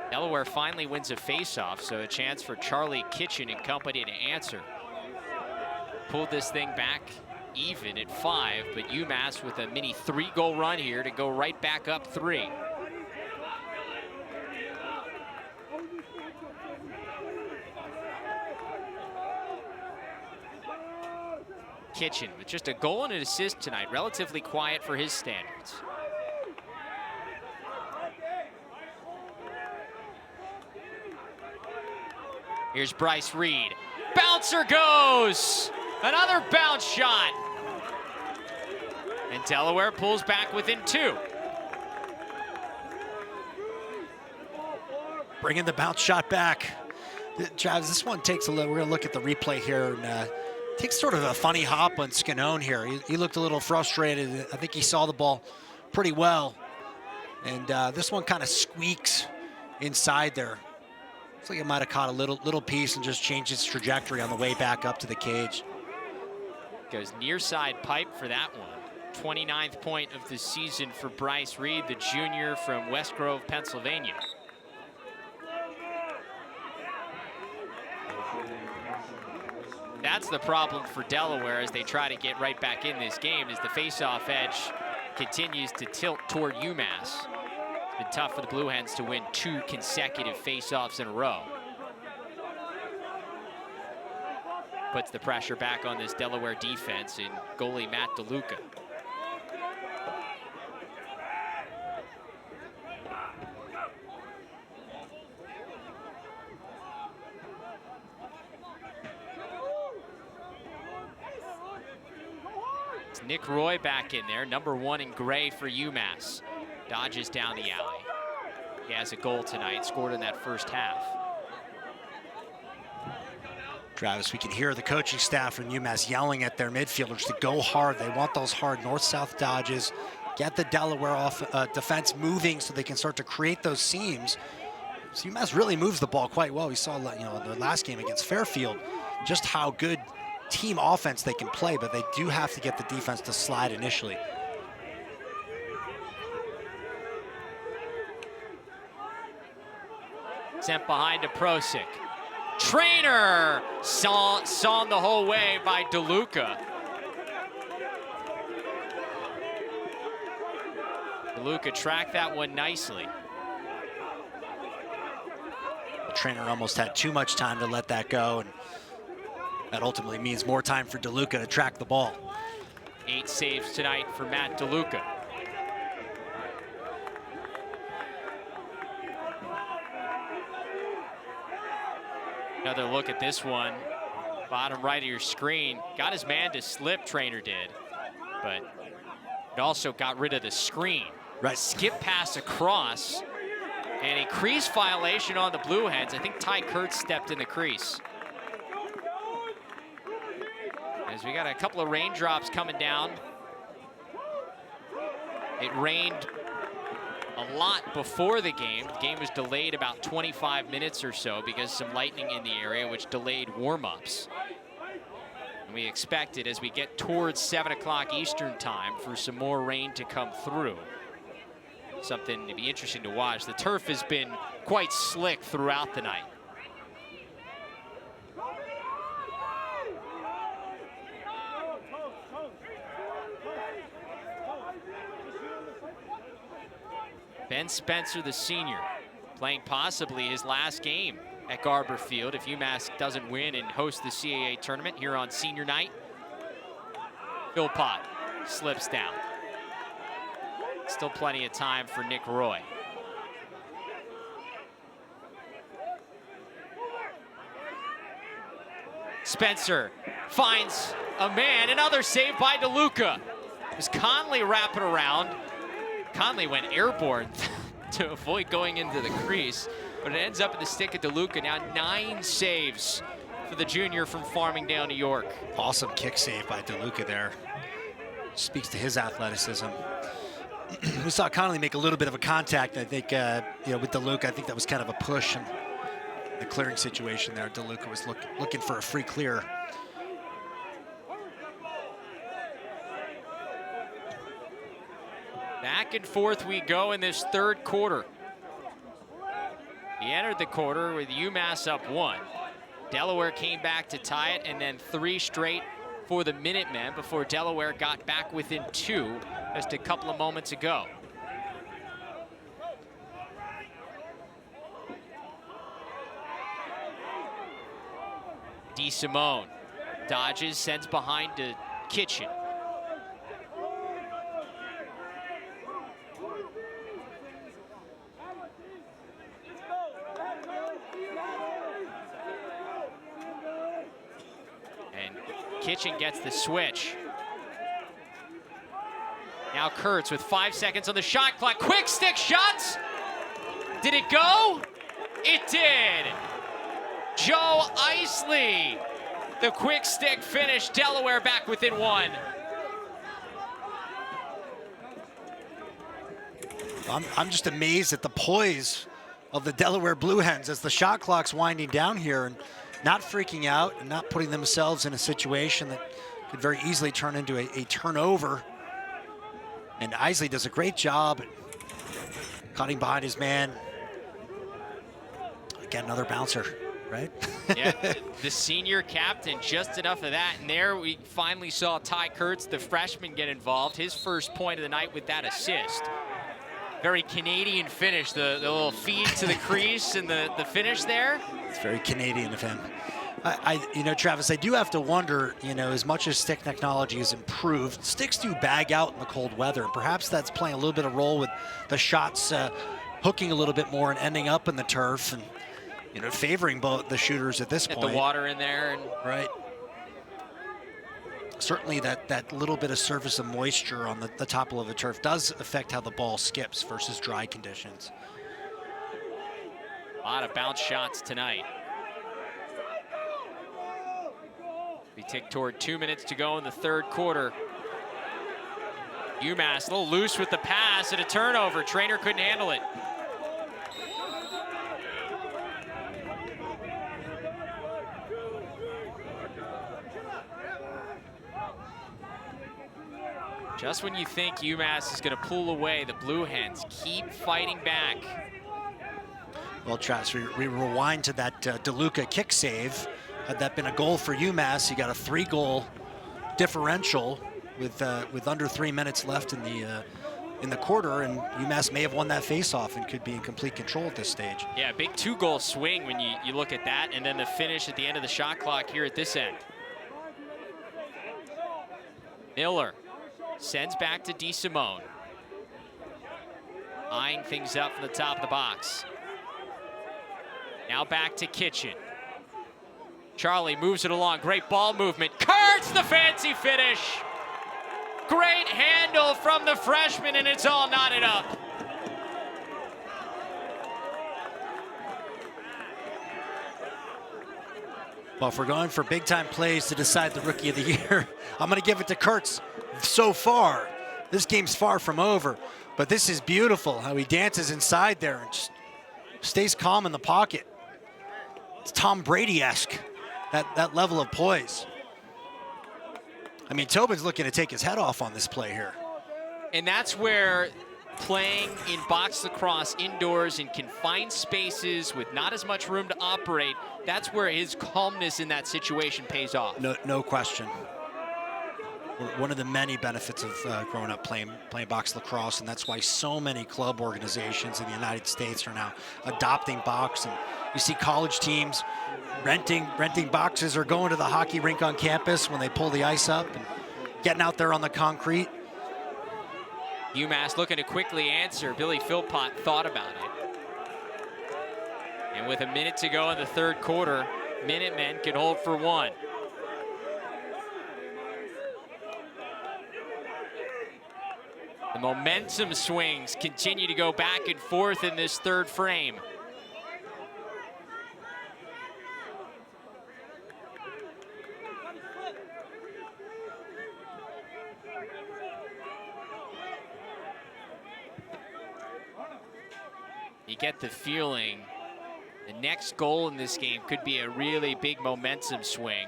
Delaware finally wins a face-off, so a chance for Charlie Kitchen and company to answer. Pulled this thing back even at 5, but UMass with a mini 3-goal run here to go right back up 3. Kitchen with just a goal and an assist tonight, relatively quiet for his standards. Here's Bryce Reed. Bouncer goes! Another bounce shot. And Delaware pulls back within 2. Bringing the bounce shot back. Travis, this one takes a look. We're going to look at the replay here, and takes sort of a funny hop on Scanone here. He looked a little frustrated. I think he saw the ball pretty well. And this one kind of squeaks inside there. Looks like it might have caught a little piece and just changed its trajectory on the way back up to the cage. Goes near side pipe for that one. 29th point of the season for Bryce Reed, the junior from West Grove, Pennsylvania. That's the problem for Delaware as they try to get right back in this game, as the face-off edge continues to tilt toward UMass. It's been tough for the Blue Hens to win 2 consecutive face-offs in a row. Puts the pressure back on this Delaware defense and goalie Matt DeLuca. It's Nick Roy back in there, number 1 in gray for UMass. Dodges down the alley. He has a goal tonight, scored in that first half. Travis, we can hear the coaching staff from UMass yelling at their midfielders to go hard. They want those hard north-south dodges, get the Delaware defense moving so they can start to create those seams. So UMass really moves the ball quite well. We saw, in the last game against Fairfield just how good team offense they can play, but they do have to get the defense to slide initially. Sent behind to Prosic. Trainer sawn the whole way by DeLuca. DeLuca tracked that one nicely. The trainer almost had too much time to let that go, and that ultimately means more time for DeLuca to track the ball. 8 saves tonight for Matt DeLuca. Another look at this one. Bottom right of your screen. Got his man to slip, Trainer did. But it also got rid of the screen. Right. Skip pass across. And a crease violation on the Blue Hens. I think Ty Kurtz stepped in the crease. As we got a couple of raindrops coming down. It rained a lot before the game. The game was delayed about 25 minutes or so because some lightning in the area, which delayed warm-ups. And we expected as we get towards 7 o'clock Eastern time for some more rain to come through. Something to be interesting to watch. The turf has been quite slick throughout the night. Ben Spencer, the senior, playing possibly his last game at Garber Field if UMass doesn't win and host the CAA tournament here on senior night. Philpott slips down. Still plenty of time for Nick Roy. Spencer finds a man, another save by DeLuca. As Conley wrapping around. Conley went airborne to avoid going into the crease, but it ends up in the stick of DeLuca. Now 9 saves for the junior from Farmingdale, New York. Awesome kick save by DeLuca there. Speaks to his athleticism. We saw Conley make a little bit of a contact, I think, with DeLuca. I think that was kind of a push in the clearing situation there. DeLuca was looking for a free clear. Back and forth we go in this third quarter. He entered the quarter with UMass up 1. Delaware came back to tie it, and then 3 straight for the Minutemen before Delaware got back within 2 just a couple of moments ago. DeSimone dodges, sends behind to Kitchen. Kitchen gets the switch. Now Kurtz with 5 seconds on the shot clock. Quick stick shots. Did it go? It did. Joe Isley. The quick stick finish. Delaware back within 1. I'm just amazed at the poise of the Delaware Blue Hens as the shot clock's winding down here and not freaking out and not putting themselves in a situation that could very easily turn into a turnover. And Isley does a great job at cutting behind his man. Again, another bouncer, right? Yeah, the senior captain, just enough of that. And there we finally saw Ty Kurtz, the freshman, get involved. His first point of the night with that assist. Very Canadian finish, the little feed to the crease and the finish there. It's very Canadian of him. You know, Travis, I do have to wonder, you know, as much as stick technology has improved, sticks do bag out in the cold weather. And perhaps that's playing a little bit of role with the shots hooking a little bit more and ending up in the turf and, you know, favoring both the shooters at this point. The water in there. And right. Certainly that little bit of surface of moisture on the top of the turf does affect how the ball skips versus dry conditions. A lot of bounce shots tonight. We tick toward 2 minutes to go in the third quarter. UMass a little loose with the pass and a turnover. Trainer couldn't handle it. Just when you think UMass is going to pull away, the Blue Hens keep fighting back. Well, Travis, we rewind to that DeLuca kick save. Had that been a goal for UMass, you got a 3-goal differential with under 3 minutes left in the quarter, and UMass may have won that faceoff and could be in complete control at this stage. Yeah, big 2-goal swing when you look at that, and then the finish at the end of the shot clock here at this end. Miller sends back to DeSimone. Eyeing things up from the top of the box. Now back to Kitchen. Charlie moves it along, great ball movement. Kurtz, the fancy finish. Great handle from the freshman, and it's all knotted up. Well, if we're going for big-time plays to decide the Rookie of the Year, I'm going to give it to Kurtz so far. This game's far from over, but this is beautiful, how he dances inside there and just stays calm in the pocket. It's Tom Brady-esque, that level of poise. I mean, Tobin's looking to take his head off on this play here. And that's where playing in box lacrosse indoors in confined spaces with not as much room to operate, that's where his calmness in that situation pays off. No question. One of the many benefits of growing up playing box lacrosse, and that's why so many club organizations in the United States are now adopting box. And you see college teams renting boxes or going to the hockey rink on campus when they pull the ice up and getting out there on the concrete. UMass looking to quickly answer. Billy Philpott thought about it. And with a minute to go in the third quarter, Minutemen can hold for one. The momentum swings continue to go back and forth in this third frame. You get the feeling the next goal in this game could be a really big momentum swing,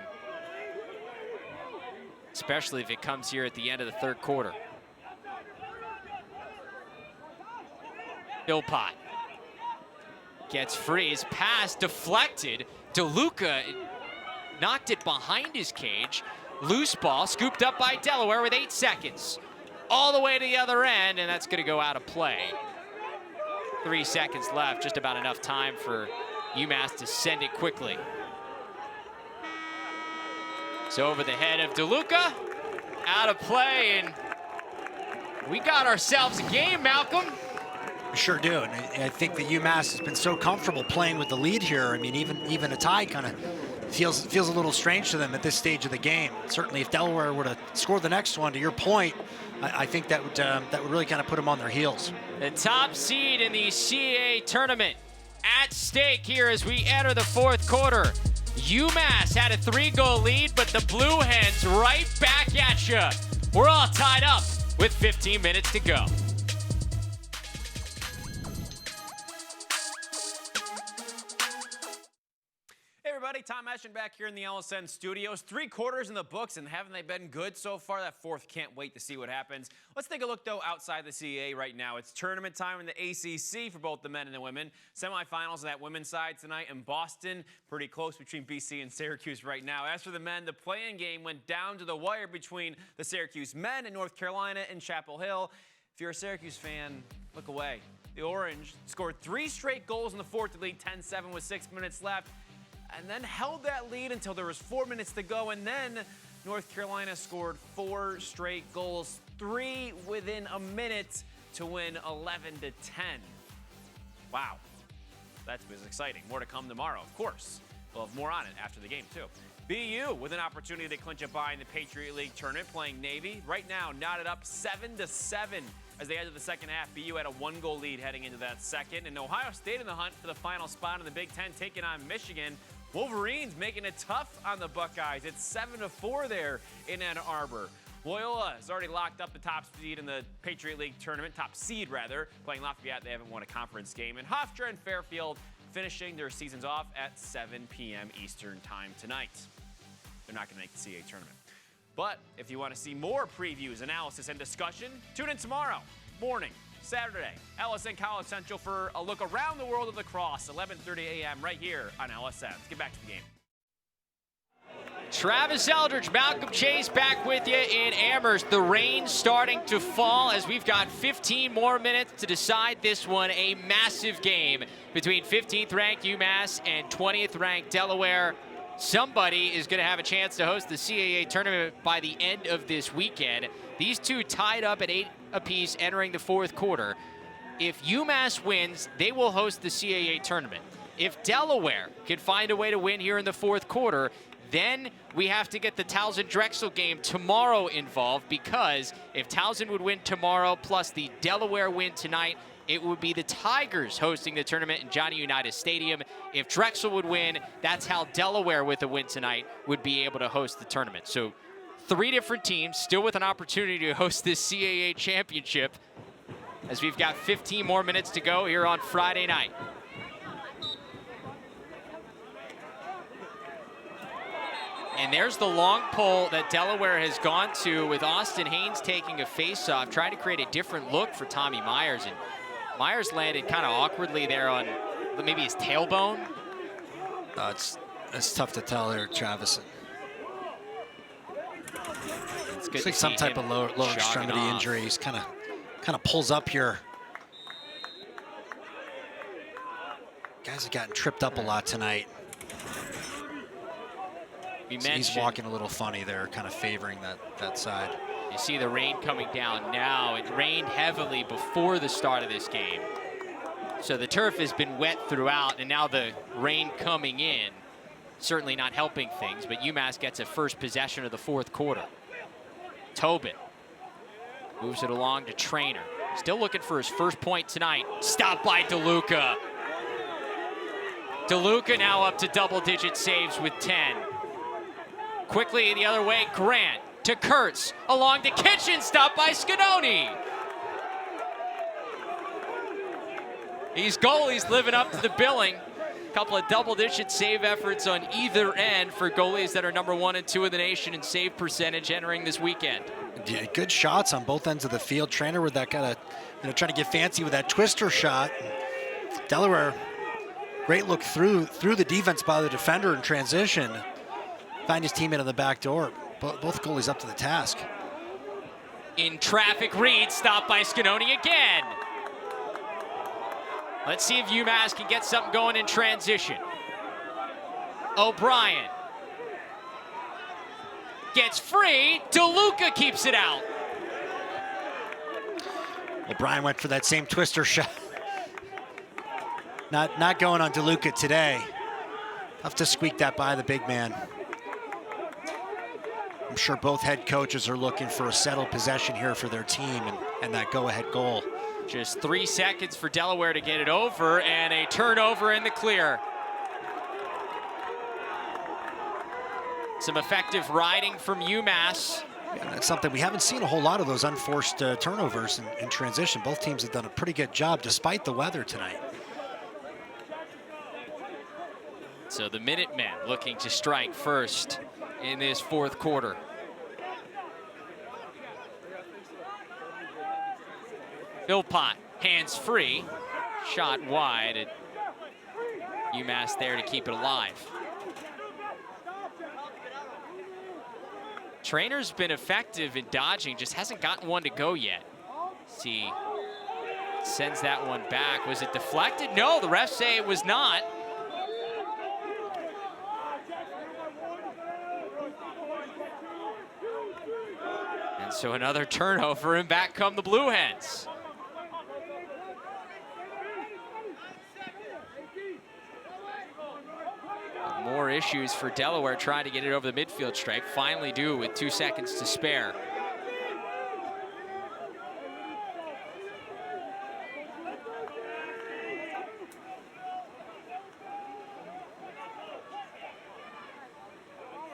especially if it comes here at the end of the third quarter. Philpott gets free. His pass deflected. DeLuca knocked it behind his cage. Loose ball scooped up by Delaware with 8 seconds. All the way to the other end, and that's going to go out of play. 3 seconds left, just about enough time for UMass to send it quickly. So over the head of DeLuca, out of play, and we got ourselves a game, Malcolm. We sure do, and I think that UMass has been so comfortable playing with the lead here. I mean, even a tie kind of feels a little strange to them at this stage of the game. Certainly, if Delaware were to score the next one, to your point, I think that would really kind of put them on their heels. The top seed in the CAA tournament at stake here as we enter the fourth quarter. UMass had a 3-goal lead, but the Blue Hens right back at you. We're all tied up with 15 minutes to go. Tom Eschen back here in the LSN studios. 3 quarters in the books, and haven't they been good so far? That fourth, can't wait to see what happens. Let's take a look, though, outside the CAA right now. It's tournament time in the ACC for both the men and the women. Semifinals on that women's side tonight in Boston. Pretty close between BC and Syracuse right now. As for the men, the play-in game went down to the wire between the Syracuse men and North Carolina in Chapel Hill. If you're a Syracuse fan, look away. The Orange scored 3 straight goals in the fourth to lead 10-7 with 6 minutes left, and then held that lead until there was 4 minutes to go, and then North Carolina scored 4 straight goals, 3 within a minute to win 11-10. Wow, that was exciting. More to come tomorrow, of course. We'll have more on it after the game, too. BU with an opportunity to clinch a bye in the Patriot League tournament, playing Navy. Right now, knotted up 7-7 as they enter the second half. BU had a 1-goal lead heading into that second. And Ohio State in the hunt for the final spot in the Big Ten, taking on Michigan. Wolverines making it tough on the Buckeyes. It's 7-4 there in Ann Arbor. Loyola has already locked up the top seed in the Patriot League tournament, top seed rather, playing Lafayette. They haven't won a conference game. And Hofstra and Fairfield finishing their seasons off at 7 p.m. Eastern time tonight. They're not going to make the CAA tournament. But if you want to see more previews, analysis, and discussion, tune in tomorrow morning, Saturday, LSN College Central for a look around the world of lacrosse, 11:30 a.m. right here on LSN. Let's get back to the game. Travis Eldridge, Malcolm Chase back with you in Amherst. The rain starting to fall as we've got 15 more minutes to decide this one. A massive game between 15th ranked UMass and 20th ranked Delaware. Somebody is going to have a chance to host the CAA tournament by the end of this weekend. These two tied up at 8 apiece entering the fourth quarter. If UMass wins, they will host the CAA tournament. If Delaware can find a way to win here in the fourth quarter, then we have to get the Towson-Drexel game tomorrow involved, because if Towson would win tomorrow plus the Delaware win tonight, it would be the Tigers hosting the tournament in Johnny Unitas Stadium. If Drexel would win, that's how Delaware, with a win tonight, would be able to host the tournament. So 3 different teams still with an opportunity to host this CAA championship, as we've got 15 more minutes to go here on Friday night. And there's the long pole that Delaware has gone to, with Austin Haynes taking a face-off, trying to create a different look for Tommy Myers. And Myers landed kind of awkwardly there on maybe his tailbone. It's tough to tell there, Travis. It's like some type of lower extremity injury. He's kind of pulls up here. Guys have gotten tripped up a lot tonight. So he's walking a little funny there, kind of favoring that side. You see the rain coming down now. It rained heavily before the start of this game. So the turf has been wet throughout, and now the rain coming in, certainly not helping things, but UMass gets a first possession of the fourth quarter. Tobin moves it along to Trainer. Still looking for his first point tonight. Stopped by DeLuca. DeLuca now up to double-digit saves with 10. Quickly the other way, Grant to Kurtz, along to Kitchen, stopped by Scanoni. These goalies living up to the billing. A couple of double-digit save efforts on either end for goalies that are number 1 and 2 in the nation in save percentage entering this weekend. Yeah, good shots on both ends of the field. Trainer with that kind of, trying to get fancy with that twister shot. Delaware, great look through the defense by the defender in transition. Find his teammate on the back door. Both goalies up to the task. In traffic, Reed stopped by Scanoni again. Let's see if UMass can get something going in transition. O'Brien gets free. DeLuca keeps it out. O'Brien went for that same twister shot. Not going on DeLuca today. Tough to squeak that by the big man. I'm sure both head coaches are looking for a settled possession here for their team and that go-ahead goal. Just 3 seconds for Delaware to get it over, and a turnover in the clear. Some effective riding from UMass. Yeah, that's something we haven't seen a whole lot of, those unforced turnovers in transition. Both teams have done a pretty good job despite the weather tonight. So the Minutemen looking to strike first in this fourth quarter. Philpott, hands free, shot wide, and UMass there to keep it alive. Trainer's been effective in dodging, just hasn't gotten one to go yet. See, sends that one back. Was it deflected? No, the refs say it was not. And so another turnover, and back come the Blue Hens. More issues for Delaware trying to get it over the midfield stripe. Finally do with 2 seconds to spare.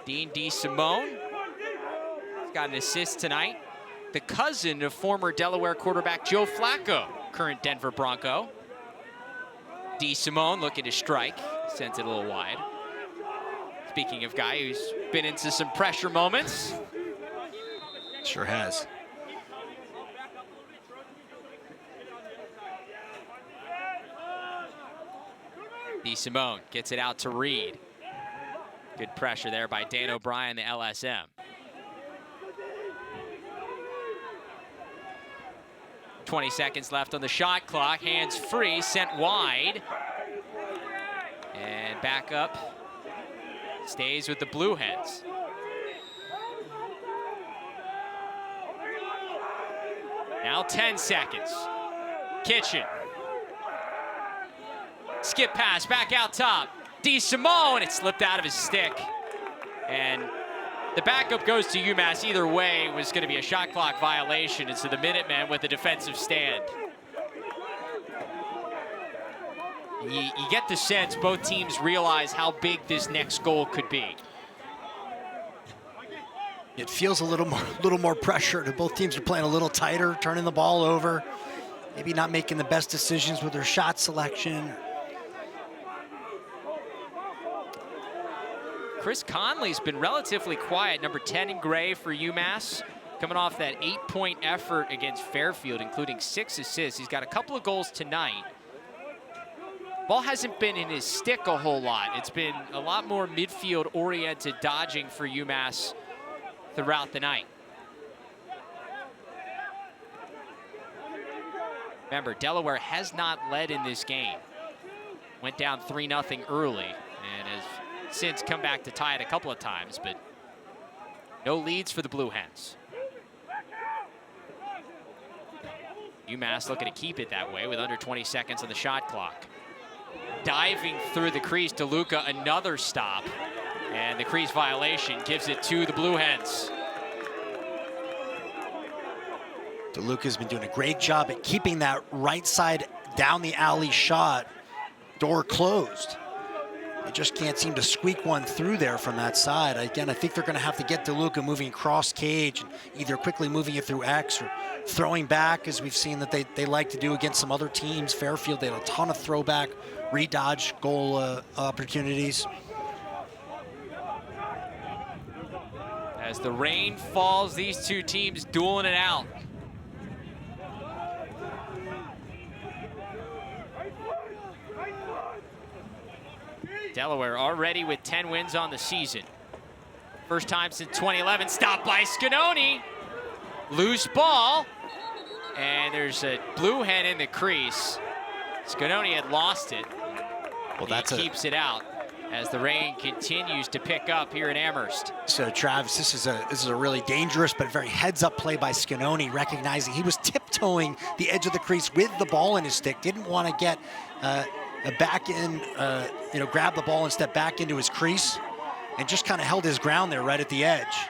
Dean DeSimone has got an assist tonight. The cousin of former Delaware quarterback Joe Flacco, current Denver Bronco. DeSimone looking to strike, sends it a little wide. Speaking of guy who's been into some pressure moments. Sure has. DeSimone gets it out to Reed. Good pressure there by Dan O'Brien, the LSM. .20 seconds left on the shot clock. Hands free, sent wide. And back up. Stays with the Blue Hens. Now 10 seconds. Kitchen. Skip pass, back out top. DeSimone, it slipped out of his stick. And the backup goes to UMass. Either way, it was going to be a shot clock violation. And so the Minutemen with a defensive stand. You get the sense both teams realize how big this next goal could be. It feels a little more pressure. Both teams are playing a little tighter, turning the ball over, maybe not making the best decisions with their shot selection. Chris Conley's been relatively quiet, number 10 in gray for UMass, coming off that 8-point effort against Fairfield, including 6 assists. He's got a couple of goals tonight. Ball hasn't been in his stick a whole lot. It's been a lot more midfield-oriented dodging for UMass throughout the night. Remember, Delaware has not led in this game. Went down 3-0 early and has since come back to tie it a couple of times, but no leads for the Blue Hens. UMass looking to keep it that way with under 20 seconds on the shot clock. Diving through the crease, DeLuca, another stop. And the crease violation gives it to the Blue Hens. DeLuca's been doing a great job at keeping that right side down the alley shot door closed. They just can't seem to squeak one through there from that side. Again, I think they're going to have to get DeLuca moving cross cage, either quickly moving it through X or throwing back, as we've seen that they like to do against some other teams. Fairfield, they had a ton of throwback, re-dodge goal opportunities. As the rain falls, these two teams dueling it out. Delaware already with 10 wins on the season. First time since 2011, stopped by Scanoni. Loose ball, and there's a Blue Hen in the crease. Scanoni had lost it. Well, he keeps it out as the rain continues to pick up here in Amherst. So Travis, this is a really dangerous but very heads-up play by Scanoni, recognizing he was tiptoeing the edge of the crease with the ball in his stick. Didn't want to get back in, grab the ball and step back into his crease, and just kind of held his ground there right at the edge.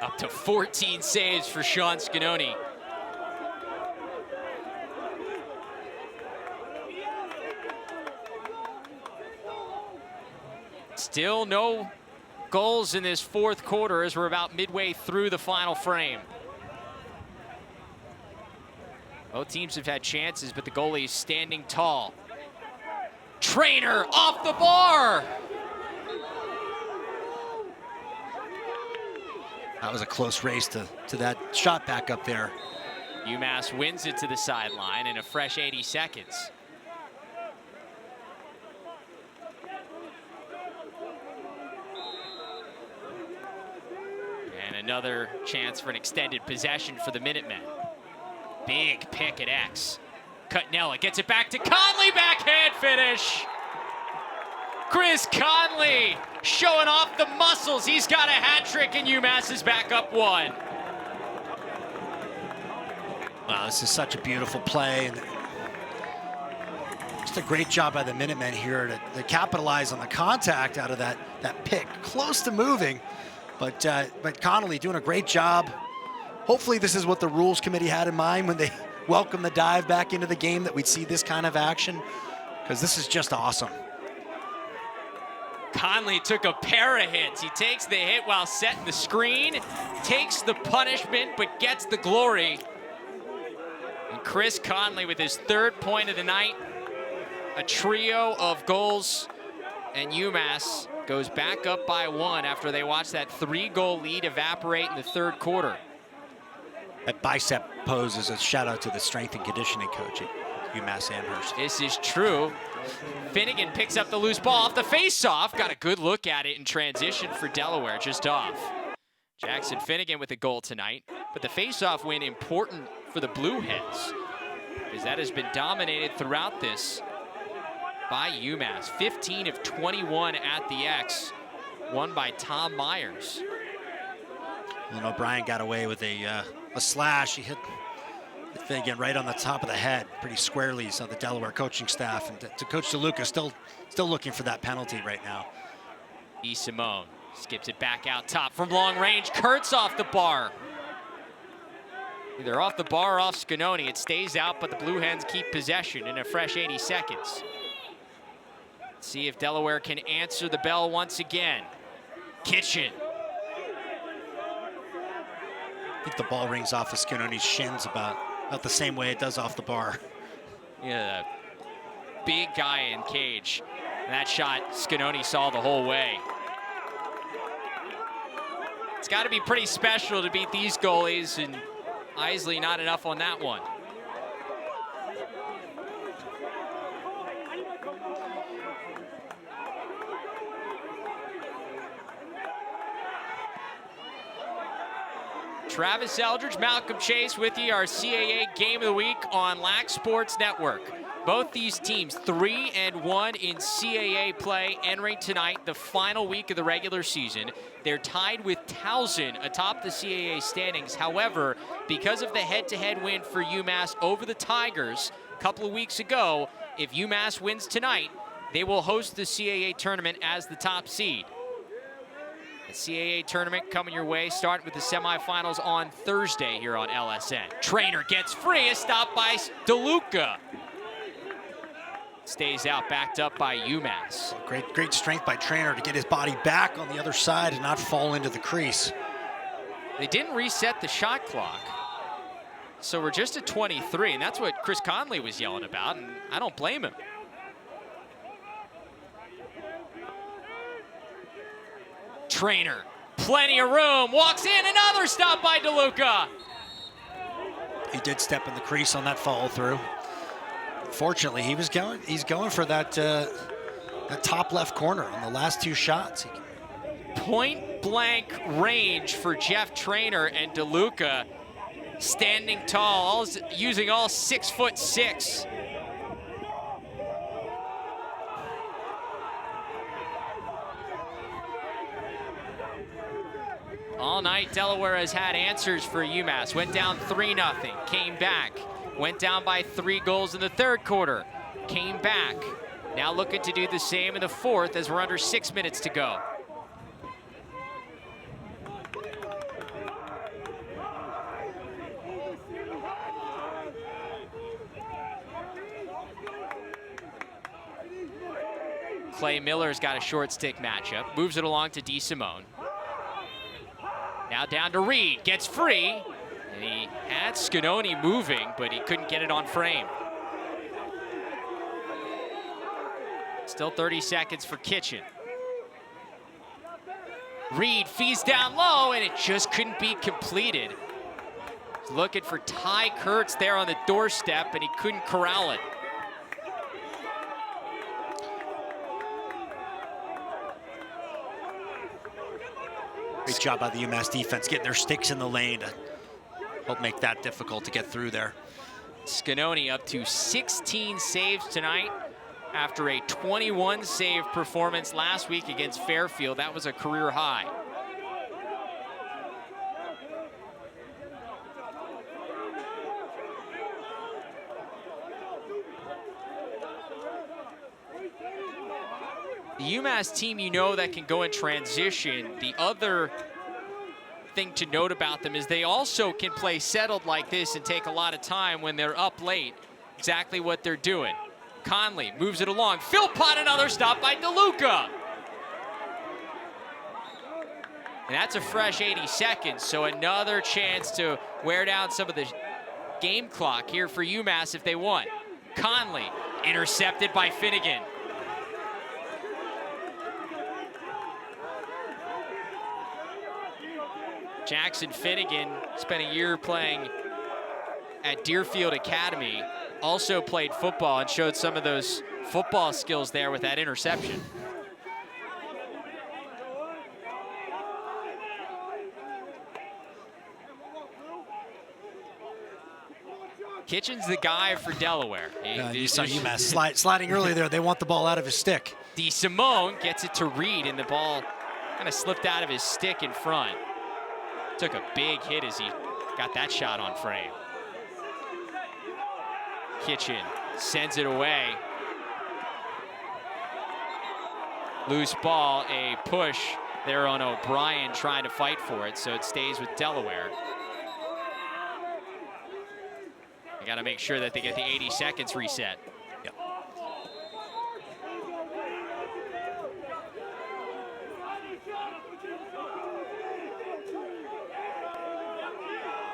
Up to 14 saves for Sean Scanoni. Still no goals in this fourth quarter as we're about midway through the final frame. Both teams have had chances, but the goalie is standing tall. Trainer off the bar. That was a close race to that shot back up there. UMass wins it to the sideline in a fresh 80 seconds. And another chance for an extended possession for the Minutemen. Big pick at X. Cutnella gets it back to Conley, backhand finish. Chris Conley showing off the muscles. He's got a hat trick and UMass is back up 1. Wow, this is such a beautiful play. And just a great job by the Minutemen here to capitalize on the contact out of that pick. Close to moving, but Connolly doing a great job. Hopefully this is what the rules committee had in mind when they welcomed the dive back into the game, that we'd see this kind of action, because this is just awesome. Conley took a pair of hits. He takes the hit while setting the screen, takes the punishment, but gets the glory. And Chris Conley with his 3rd point of the night. A trio of goals, and UMass goes back up by 1 after they watch that 3-goal lead evaporate in the 3rd quarter. That bicep pose is a shout out to the strength and conditioning coach at UMass Amherst. This is true. Finnegan picks up the loose ball off the face-off. Got a good look at it in transition for Delaware, just off. Jackson Finnegan with a goal tonight. But the face-off win important for the Blueheads, because that has been dominated throughout this by UMass. 15 of 21 at the X, won by Tom Myers. And O'Brien got away with a slash. He hit Finnegan right on the top of the head, pretty squarely. So the Delaware coaching staff and to Coach DeLuca still looking for that penalty right now. E. Simone skips it back out top from long range. Kurtz off the bar. Either off the bar or off Scanoni. It stays out, but the Blue Hens keep possession in a fresh 80 seconds. Let's see if Delaware can answer the bell once again. Kitchen. I think the ball rings off of Scanoni's shins about the same way it does off the bar. Yeah, big guy in cage. And that shot Scanoni saw the whole way. It's got to be pretty special to beat these goalies, and Isley not enough on that one. Travis Eldridge, Malcolm Chase with you, our CAA Game of the Week on Lax Sports Network. Both these teams 3-1 in CAA play, entering tonight the final week of the regular season. They're tied with Towson atop the CAA standings. However, because of the head-to-head win for UMass over the Tigers a couple of weeks ago, if UMass wins tonight, they will host the CAA tournament as the top seed. The CAA tournament coming your way, starting with the semifinals on Thursday here on LSN. Trainer gets free, a stop by DeLuca. Stays out, backed up by UMass. Great strength by Trainer to get his body back on the other side and not fall into the crease. They didn't reset the shot clock, so we're just at 23, and that's what Chris Conley was yelling about, and I don't blame him. Trainer, plenty of room, walks in, another stop by DeLuca. He did step in the crease on that follow through. Fortunately, he's going for that top left corner on the last 2 shots. Point blank range for Jeff Trainer, and DeLuca standing tall, using all 6'6". All night, Delaware has had answers for UMass. Went down 3-0, came back. Went down by 3 goals in the 3rd quarter, came back. Now looking to do the same in the 4th as we're under 6 minutes to go. Clay Miller's got a short stick matchup, moves it along to D. Simone. Now down to Reed, gets free, and he had Scanoni moving, but he couldn't get it on frame. Still 30 seconds for Kitchen. Reed feeds down low, and it just couldn't be completed. He's looking for Ty Kurtz there on the doorstep, and he couldn't corral it. Great job by the UMass defense, getting their sticks in the lane to help make that difficult to get through there. Scanoni up to 16 saves tonight after a 21 save performance last week against Fairfield. That was a career high. The UMass team, you know, that can go in transition. The other thing to note about them is they also can play settled like this and take a lot of time when they're up late. Exactly what they're doing. Conley moves it along. Philpott, another stop by DeLuca. And that's a fresh 80 seconds, so another chance to wear down some of the game clock here for UMass if they want. Conley intercepted by Finnegan. Jackson Finnegan spent a year playing at Deerfield Academy, also played football and showed some of those football skills there with that interception. Kitchen's the guy for Delaware. You saw UMass sliding early there. They want the ball out of his stick. DeSimone gets it to Reed, and the ball kind of slipped out of his stick in front. Took a big hit as he got that shot on frame. Kitchen sends it away. Loose ball, a push there on O'Brien trying to fight for it, so it stays with Delaware. They got to make sure that they get the 80 seconds reset. Yep.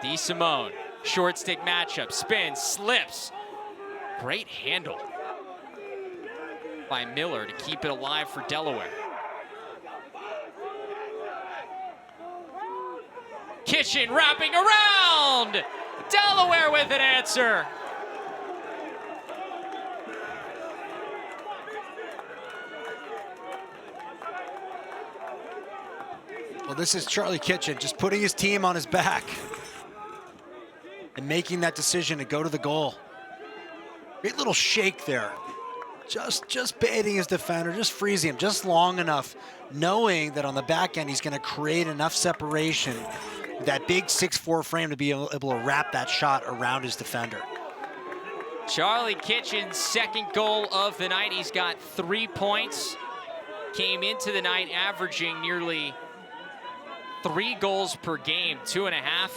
DeSimone, short stick matchup, spins, slips. Great handle by Miller to keep it alive for Delaware. Kitchen wrapping around. Delaware with an answer. Well, this is Charlie Kitchen just putting his team on his back and making that decision to go to the goal. Great little shake there. Just baiting his defender, just freezing him just long enough, knowing that on the back end he's going to create enough separation, that big 6'4" frame, to be able to wrap that shot around his defender. Charlie Kitchen's second goal of the night. He's got 3 points. Came into the night averaging nearly 3 goals per game, 2.5.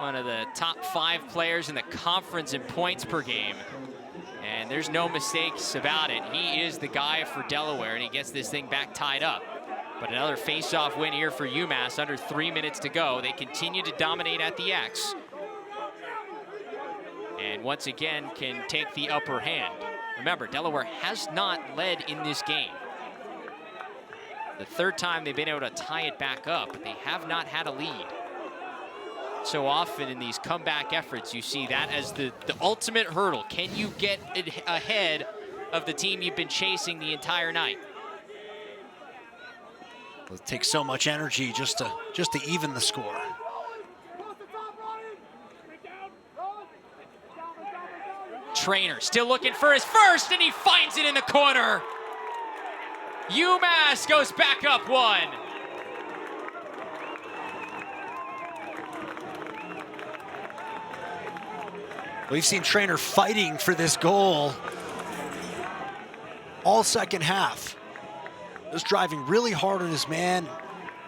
One of the top 5 players in the conference in points per game. And there's no mistakes about it. He is the guy for Delaware, and he gets this thing back tied up. But another face-off win here for UMass, under 3 minutes to go. They continue to dominate at the X. And once again can take the upper hand. Remember, Delaware has not led in this game. The third time they've been able to tie it back up, but they have not had a lead. So often in these comeback efforts, you see that as the ultimate hurdle. Can you get ahead of the team you've been chasing the entire night? It takes so much energy just to even the score. Trainer still looking for his first, and he finds it in the corner. UMass goes back up 1. We've seen Trainer fighting for this goal all second half. Just driving really hard on his man,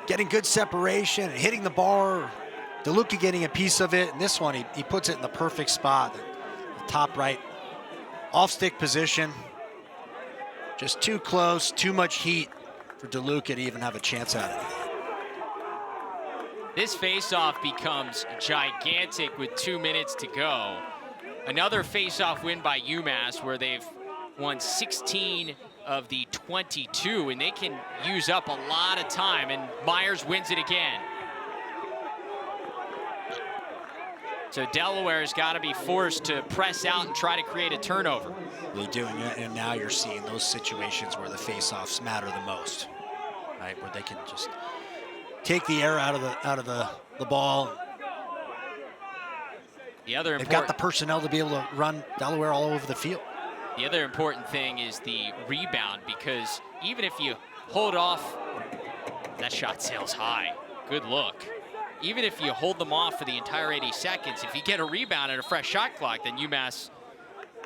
getting good separation, and hitting the bar. DeLuca getting a piece of it, and this one, he puts it in the perfect spot, the top right, off-stick position. Just too close, too much heat for DeLuca to even have a chance at it. This face-off becomes gigantic with 2 minutes to go. Another face-off win by UMass, where they've won 16 of the 22, and they can use up a lot of time, and Myers wins it again. So Delaware's got to be forced to press out and try to create a turnover. They do, and now you're seeing those situations where the face-offs matter the most, right? Where they can just take the air out of the ball. The other They've got the personnel to be able to run Delaware all over the field. The other important thing is the rebound, because even if you hold off, that shot sails high. Good look. Even if you hold them off for the entire 80 seconds, if you get a rebound and a fresh shot clock, then UMass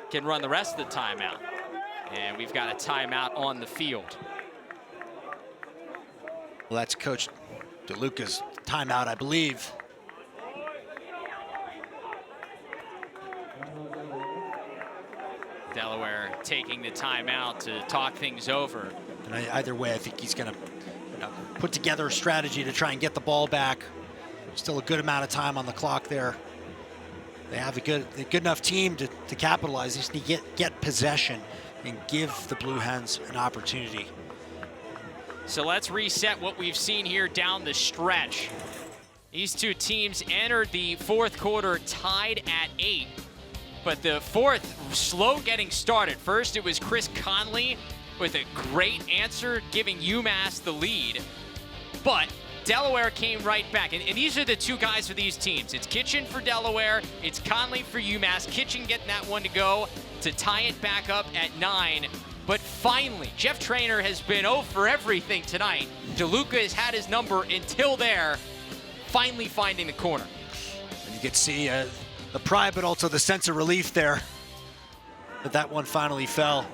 can run the rest of the timeout. And we've got a timeout on the field. Well, that's Coach DeLuca's timeout, I believe. Delaware taking the timeout to talk things over. And either way, I think he's going to put together a strategy to try and get the ball back. Still a good amount of time on the clock there. They have a good enough team to capitalize. They just need to get possession and give the Blue Hens an opportunity. So let's reset what we've seen here down the stretch. These two teams entered the fourth quarter tied at 8. But the fourth, slow getting started. First, it was Chris Conley with a great answer, giving UMass the lead. But Delaware came right back. And these are the two guys for these teams. It's Kitchen for Delaware. It's Conley for UMass. Kitchen getting that one to go to tie it back up at 9. But finally, Jeff Traynor has been 0 for everything tonight. DeLuca has had his number until there, finally finding the corner. And you could see the pride, but also the sense of relief there that one finally fell.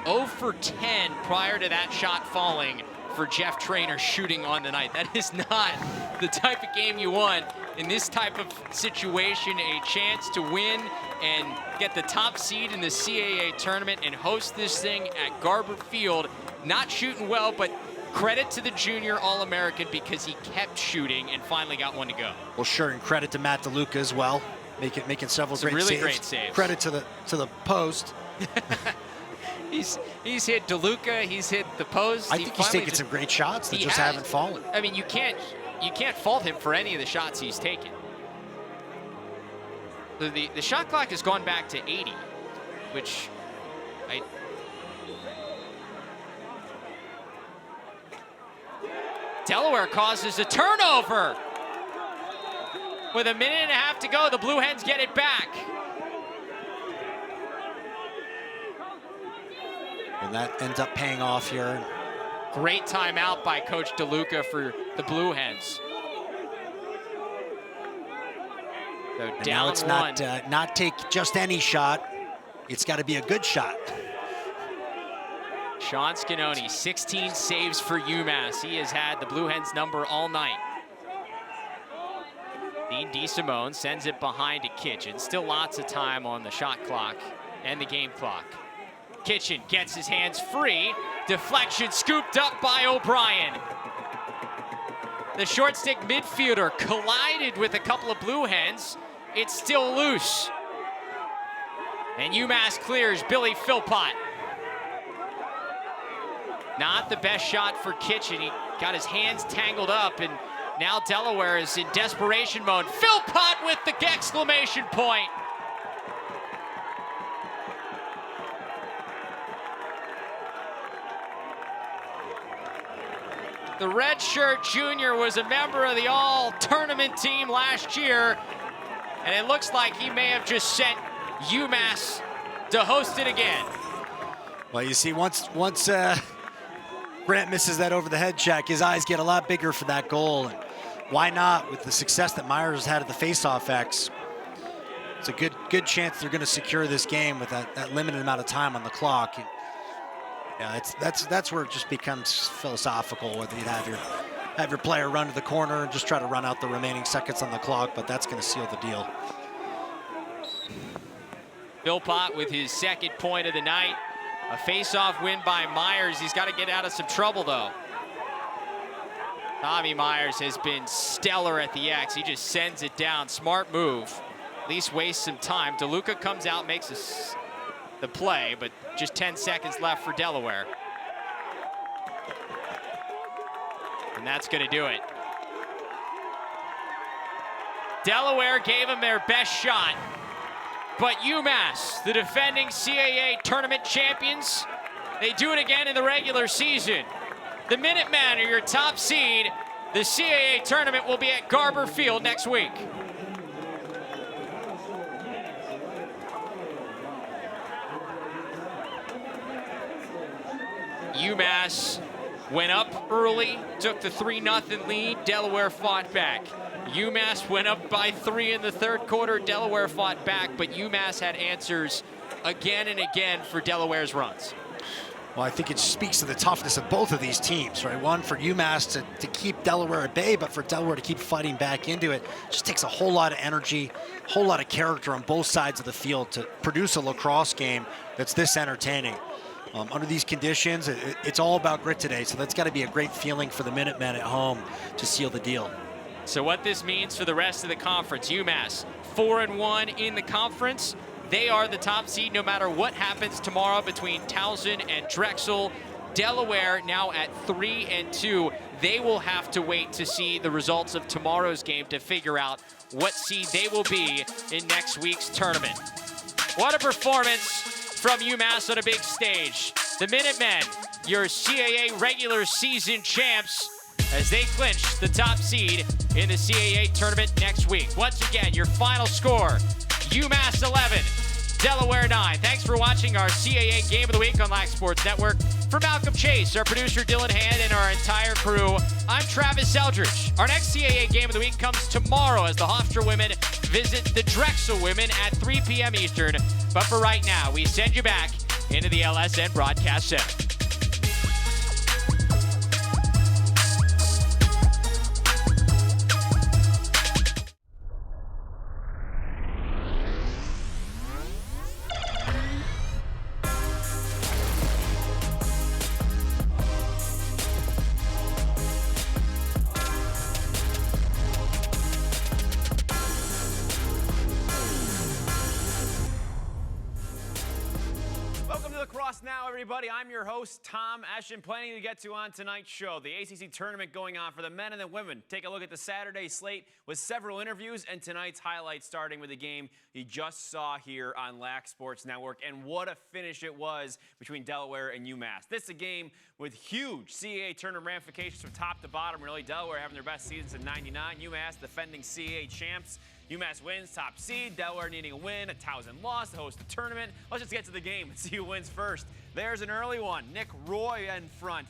0 for 10 prior to that shot falling for Jeff Traynor shooting on the night. That is not the type of game you want in this type of situation. A chance to win and get the top seed in the CAA tournament and host this thing at Garber Field. Not shooting well, but credit to the junior All-American because he kept shooting and finally got one to go. Well, sure, and credit to Matt DeLuca as well, making several great saves. Credit to the post. He's hit DeLuca, he's hit the post. I think he's taken some great shots that just haven't fallen. I mean, you can't fault him for any of the shots he's taken. The shot clock has gone back to 80, which Delaware causes a turnover. With a minute and a half to go, the Blue Hens get it back. And that ends up paying off here. Great timeout by Coach DeLuca for the Blue Hens. So and down now it's one. not take just any shot. It's got to be a good shot. Sean Scanoni, 16 saves for UMass. He has had the Blue Hens number all night. Dean DeSimone sends it behind to Kitchen. Still lots of time on the shot clock and the game clock. Kitchen gets his hands free. Deflection scooped up by O'Brien. The short stick midfielder collided with a couple of Blue Hens. It's still loose. And UMass clears Billy Philpott. Not the best shot for Kitchen. He got his hands tangled up, and now Delaware is in desperation mode. Philpott with the exclamation point. The redshirt junior was a member of the all-tournament team last year, and it looks like he may have just sent UMass to host it again. Well, you see, once Grant misses that over-the-head check, his eyes get a lot bigger for that goal. And why not, with the success that Myers had at the face-off X? It's a good chance they're going to secure this game with that limited amount of time on the clock. And, yeah, that's where it just becomes philosophical, whether you have your player run to the corner and just try to run out the remaining seconds on the clock, but that's going to seal the deal. Philpott with his second point of the night. A face-off win by Myers. He's got to get out of some trouble, though. Tommy Myers has been stellar at the X. He just sends it down. Smart move. At least waste some time. DeLuca comes out, makes the play, but just 10 seconds left for Delaware. And that's going to do it. Delaware gave them their best shot, but UMass, the defending CAA tournament champions, they do it again in the regular season. The Minutemen are your top seed. The CAA tournament will be at Garber Field next week. UMass went up early, took the 3-0 lead. Delaware fought back. UMass went up by 3 in the third quarter. Delaware fought back, but UMass had answers again and again for Delaware's runs. Well, I think it speaks to the toughness of both of these teams, right? One, for UMass to keep Delaware at bay, but for Delaware to keep fighting back into it. Just takes a whole lot of energy, a whole lot of character on both sides of the field to produce a lacrosse game that's this entertaining. Under these conditions, it's all about grit today, so that's got to be a great feeling for the Minutemen at home to seal the deal. So what this means for the rest of the conference, UMass 4-1 in the conference. They are the top seed no matter what happens tomorrow between Towson and Drexel. Delaware now at 3-2. They will have to wait to see the results of tomorrow's game to figure out what seed they will be in next week's tournament. What a performance from UMass on a big stage. The Minutemen, your CAA regular season champs, as they clinch the top seed in the CAA tournament next week. Once again, your final score, UMass 11, Delaware 9. Thanks for watching our CAA Game of the Week on Lax Sports Network. For Malcolm Chase, our producer Dylan Hand, and our entire crew, I'm Travis Eldridge. Our next CAA Game of the Week comes tomorrow as the Hofstra women visit the Drexel women at 3 p.m. Eastern. But for right now, we send you back into the LSN Broadcast Center. Now, everybody, I'm your host, Tom Eschen. Plenty to get to on tonight's show. The ACC tournament going on for the men and the women. Take a look at the Saturday slate with several interviews and tonight's highlights, starting with the game you just saw here on Lax Sports Network. And what a finish it was between Delaware and UMass. This is a game with huge CAA tournament ramifications from top to bottom, really. Delaware having their best season since '99. UMass defending CAA champs. UMass wins, top seed. Delaware needing a win, a Towson loss to host the tournament. Let's just get to the game and see who wins first. There's an early one. Nick Roy in front.